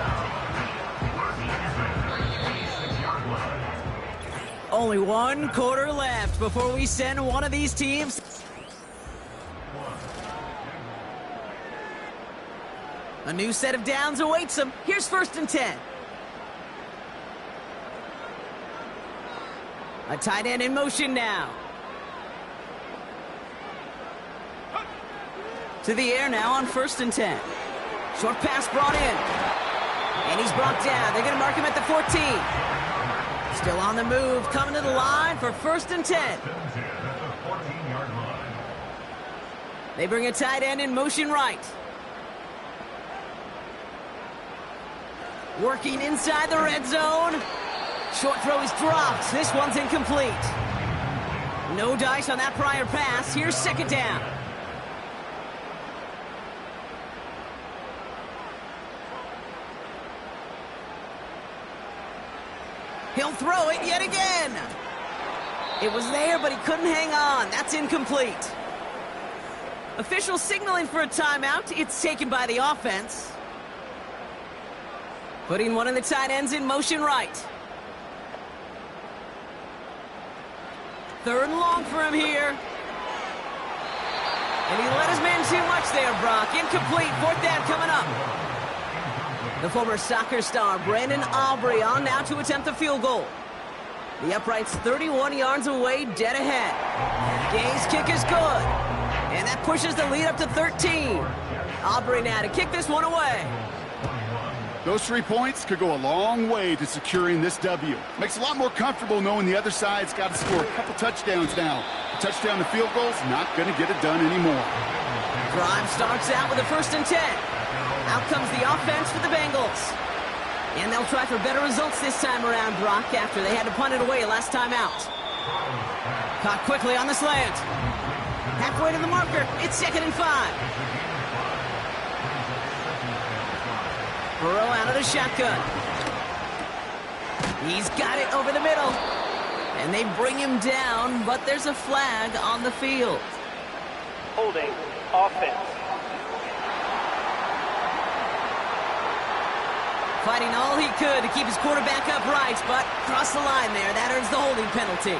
Only 1 quarter left before we send one of these teams. A new set of downs awaits them. Here's 1st and 10. A tight end in motion now. To the air now on 1st and 10. Short pass brought in. And he's brought down. They're going to mark him at the 14. Still on the move, coming to the line for 1st and 10. They bring a tight end in motion right. Working inside the red zone. Short throw is dropped. This one's incomplete. No dice on that prior pass. Here's 2nd down. He'll throw it yet again. It was there, but he couldn't hang on. That's incomplete. Official signaling for a timeout. It's taken by the offense. Putting one of the tight ends in motion right. 3rd and long for him here. And he let his man too much there, Brock. Incomplete. 4th down coming up. The former soccer star, Brandon Aubrey, on now to attempt the field goal. The upright's 31 yards away, dead ahead. Gay's kick is good. And that pushes the lead up to 13. Aubrey now to kick this one away. Those 3 points could go a long way to securing this W. Makes it a lot more comfortable knowing the other side's got to score a couple touchdowns now. A touchdown to field goal's not going to get it done anymore. Drive starts out with a 1st and 10. Out comes the offense for the Bengals. And they'll try for better results this time around, Brock, after they had to punt it away last time out. Caught quickly on the slant. Halfway to the marker. It's 2nd and 5. Burrow out of the shotgun. He's got it over the middle. And they bring him down, but there's a flag on the field. Holding offense. Fighting all he could to keep his quarterback upright, but crossed the line there. That earns the holding penalty.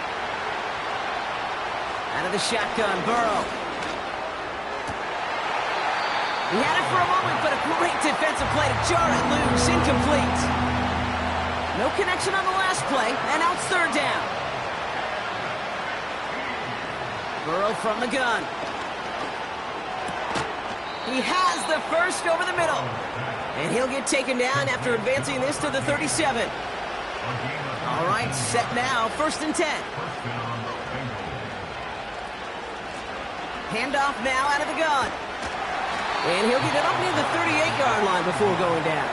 Out of the shotgun, Burrow. He had it for a moment, but a great defensive play to jar it loose. Incomplete. No connection on the last play, and now it's 3rd down. Burrow from the gun. He has the first over the middle. And he'll get taken down after advancing this to the 37. All right, set now, 1st and 10. Handoff now out of the gun. And he'll get it up near the 38-yard line before going down.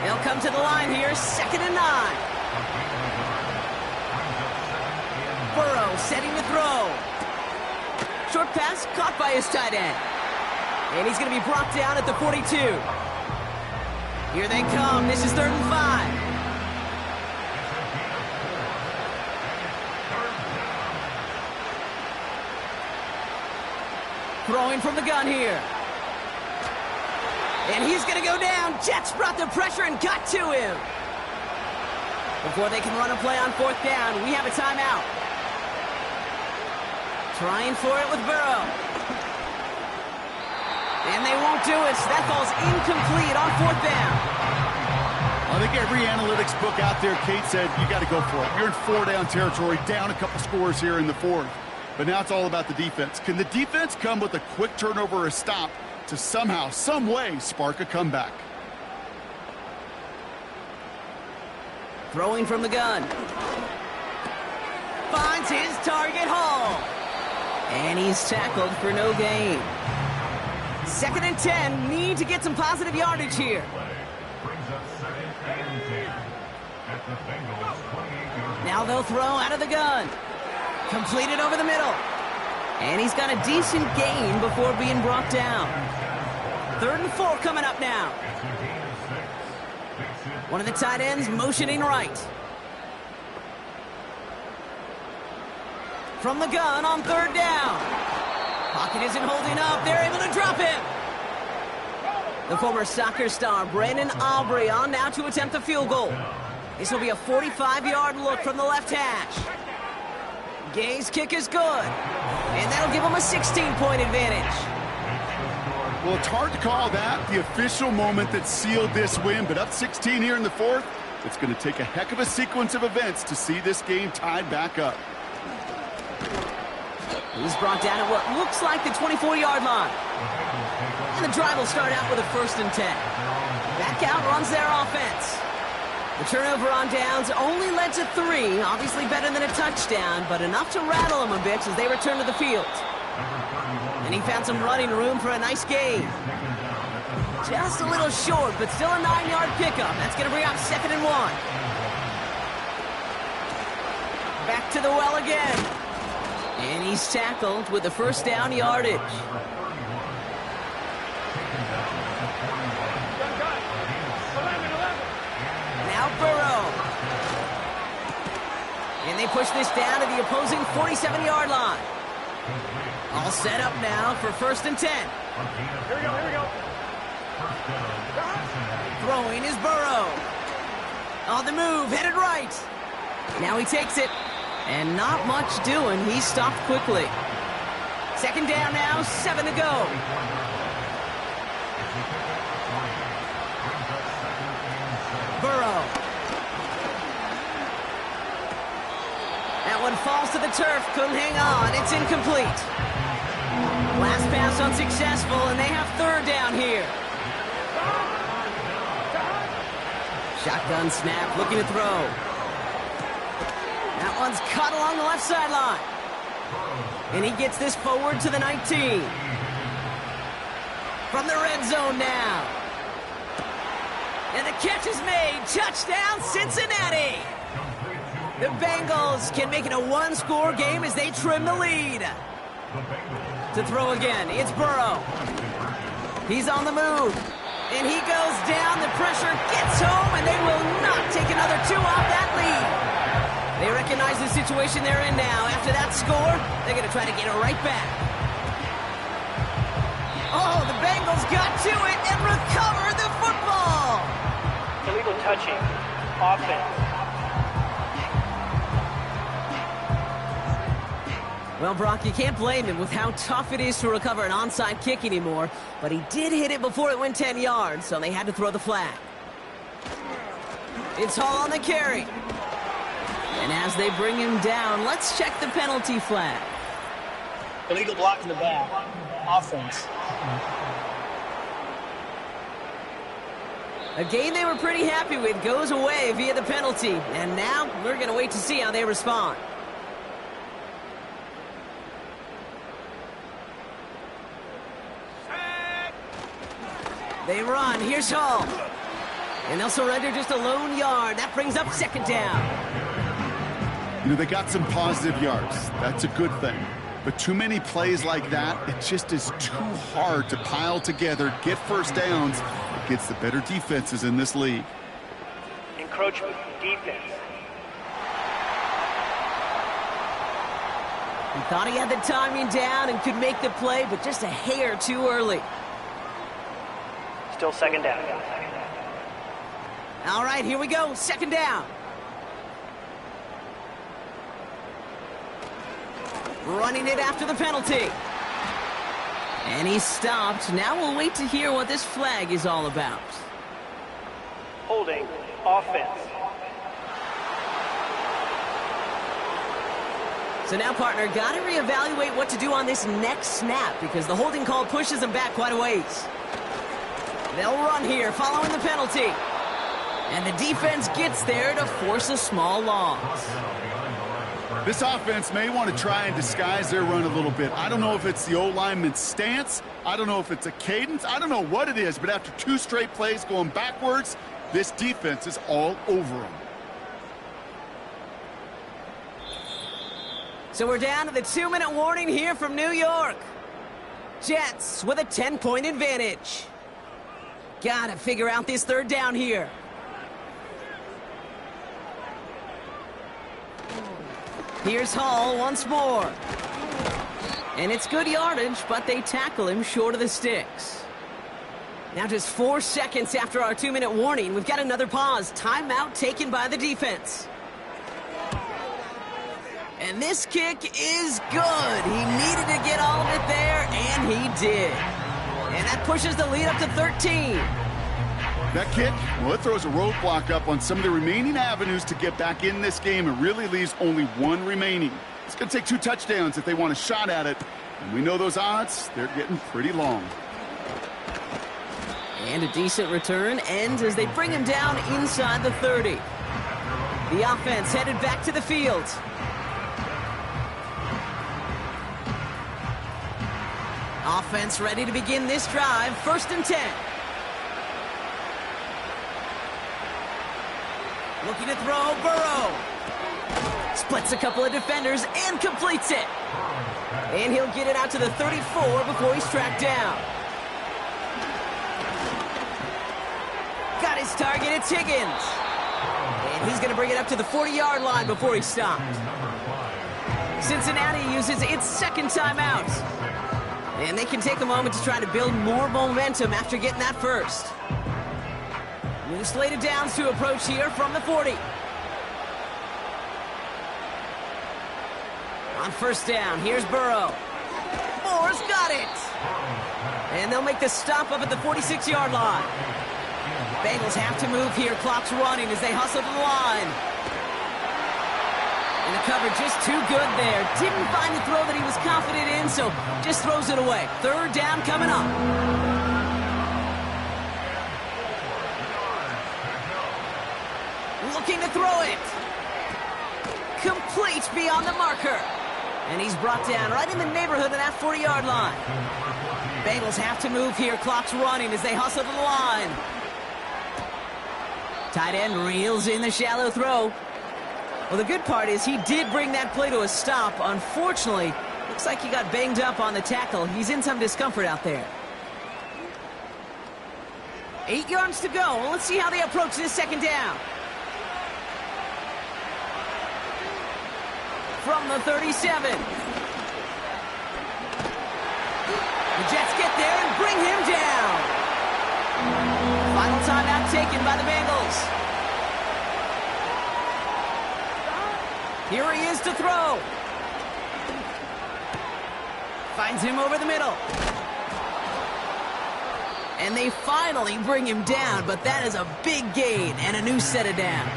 They'll come to the line here, 2nd and 9. Burrow setting to throw. Short pass caught by his tight end. And he's going to be brought down at the 42. Here they come. This is 3rd and 5. Throwing from the gun here. And he's going to go down. Jets brought the pressure and got to him. Before they can run a play on 4th down, we have a timeout. Trying for it with Burrow. And they won't do it. So that ball's incomplete on 4th down. I think every analytics book out there, Kate said, you got to go for it. You're in 4-down territory, down a couple scores here in the 4th. But now it's all about the defense. Can the defense come with a quick turnover or a stop to somehow, some way, spark a comeback? Throwing from the gun. Finds his target, Hall. And he's tackled for no gain. 2nd and 10. Need to get some positive yardage here. Now they'll throw out of the gun. Completed over the middle. And he's got a decent gain before being brought down. 3rd and 4 coming up now. One of the tight ends motioning right. From the gun on 3rd down. Pocket isn't holding up. They're able to drop him. The former soccer star, Brandon Aubrey, on now to attempt the field goal. This will be a 45-yard look from the left hash. Gay's kick is good. And that'll give him a 16-point advantage. Well, it's hard to call that the official moment that sealed this win, but up 16 here in the 4th, it's going to take a heck of a sequence of events to see this game tied back up. He's brought down at what looks like the 24-yard line. And the drive will start out with a 1st and 10. Back out runs their offense. The turnover on downs only led to 3, obviously better than a touchdown, but enough to rattle them a bit as they return to the field. And he found some running room for a nice gain. Just a little short, but still a 9-yard pickup. That's going to bring up 2nd and 1. Back to the well again. And he's tackled with the 1st down yardage. Now Burrow. And they push this down to the opposing 47-yard line. All set up now for 1st and 10. Here we go. Throwing is Burrow. On the move, headed right. Now he takes it. And not much doing. He stopped quickly. 2nd down now, 7 to go. Burrow. That one falls to the turf. Couldn't hang on. It's incomplete. Last pass unsuccessful, and they have 3rd down here. Shotgun snap, looking to throw. That one's cut along the left sideline. And he gets this forward to the 19. From the red zone now. And the catch is made. Touchdown, Cincinnati. The Bengals can make it a 1-score game as they trim the lead. To throw again, it's Burrow. He's on the move. And he goes down. The pressure gets home, and they will not take another 2 off that lead. They recognize the situation they're in now. After that score, they're going to try to get it right back. Oh, the Bengals got to it and recovered the football. Illegal touching. Offense. Well, Brock, you can't blame him with how tough it is to recover an onside kick anymore. But he did hit it before it went 10 yards, so they had to throw the flag. It's Hall on the carry. And as they bring him down, let's check the penalty flag. Illegal block in the back. Offense. A game they were pretty happy with goes away via the penalty. And now we're going to wait to see how they respond. They run. Here's Hall. And they'll surrender just a lone yard. That brings up 2nd down. You know, they got some positive yards. That's a good thing. But too many plays like that, it just is too hard to pile together, get first downs against the better defenses in this league. Encroachment, defense. He thought he had the timing down and could make the play, but just a hair too early. Still second down. All right, here we go. Second down. Running it after the penalty. And he's stopped. Now we'll wait to hear what this flag is all about. Holding, offense. So now, partner, got to reevaluate what to do on this next snap because the holding call pushes him back quite a ways. They'll run here following the penalty. And the defense gets there to force a small loss. This offense may want to try and disguise their run a little bit. I don't know if it's the O-lineman's stance. I don't know if it's a cadence. I don't know what it is, but after 2 straight plays going backwards, this defense is all over them. So we're down to the 2-minute warning here from New York. Jets with a 10-point advantage. Gotta figure out this third down here. Here's Hall once more. And it's good yardage, but they tackle him short of the sticks. Now just 4 seconds after our 2-minute warning, we've got another pause. Timeout taken by the defense. And this kick is good. He needed to get all of it there, and he did. And that pushes the lead up to 13. That kick, well, it throws a roadblock up on some of the remaining avenues to get back in this game. It really leaves only 1 remaining. It's going to take 2 touchdowns if they want a shot at it. And we know those odds, they're getting pretty long. And a decent return ends as they bring him down inside the 30. The offense headed back to the field. Offense ready to begin this drive. 1st and 10. Looking to throw, Burrow. Splits a couple of defenders and completes it. And he'll get it out to the 34 before he's tracked down. Got his target, it's Higgins. And he's going to bring it up to the 40-yard line before he's stopped. Cincinnati uses its 2nd timeout. And they can take a moment to try to build more momentum after getting that first. New slated downs to approach here from the 40. On 1st down, here's Burrow. Moore's got it. And they'll make the stop up at the 46-yard line. Bengals have to move here. Clock's running as they hustle to the line. And the cover just too good there. Didn't find the throw that he was confident in, so just throws it away. 3rd down coming up. Looking to throw it. Complete beyond the marker. And he's brought down right in the neighborhood of that 40-yard line. Bengals have to move here. Clock's running as they hustle to the line. Tight end reels in the shallow throw. Well, the good part is he did bring that play to a stop. Unfortunately, looks like he got banged up on the tackle. He's in some discomfort out there. 8 yards to go. Well, let's see how they approach this 2nd down. From the 37. The Jets get there and bring him down. Final timeout taken by the Bengals. Here he is to throw. Finds him over the middle. And they finally bring him down, but that is a big gain and a new set of downs.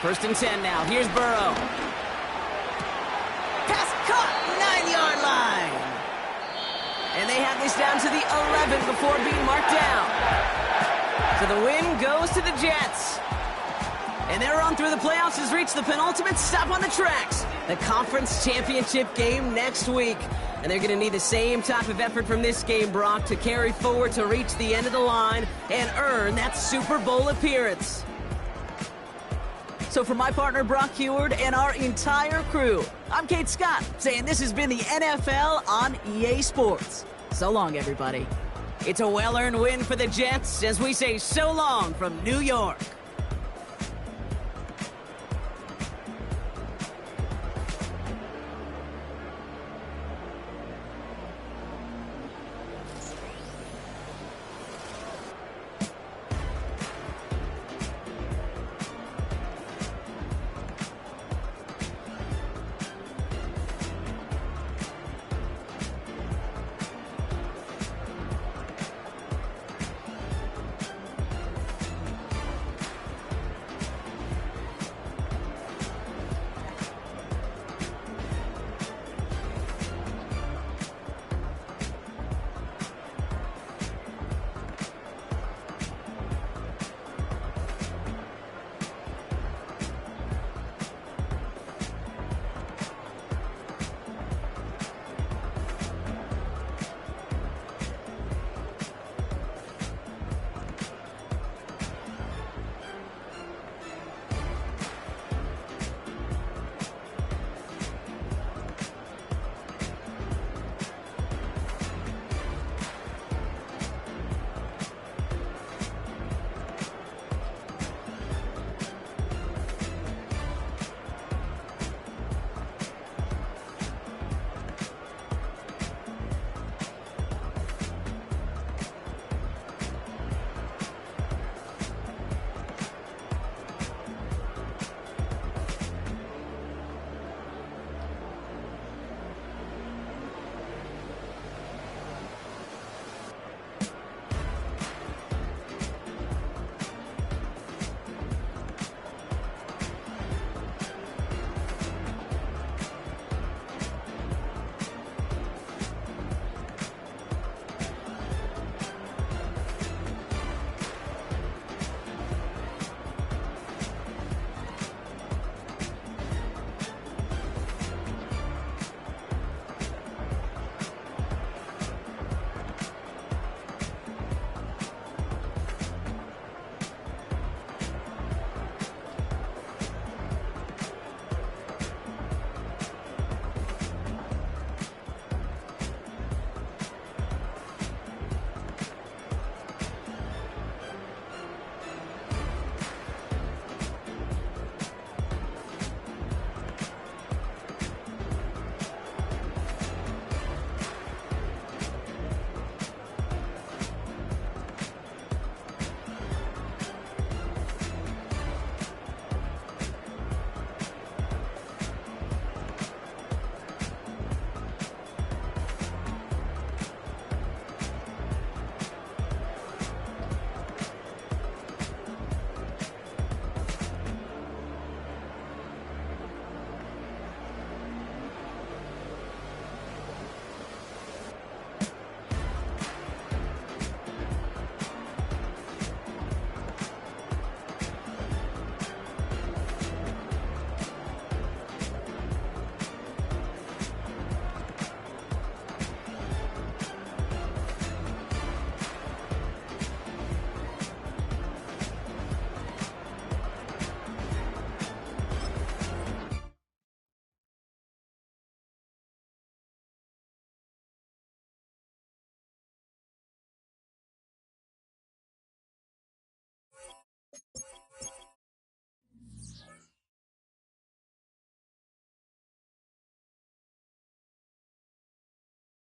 1st and 10 now. Here's Burrow. Pass caught, 9-yard line. And they have this down to the 11 before being marked down. So the win goes to the Jets. And their run through the playoffs has reached the penultimate stop on the tracks. The conference championship game next week. And they're going to need the same type of effort from this game, Brock, to carry forward to reach the end of the line and earn that Super Bowl appearance. So So for my partner Brock Heward and our entire crew, I'm Kate Scott, saying this has been the NFL on EA Sports. So long, everybody. It's a well-earned win for the Jets as we say so long from New York.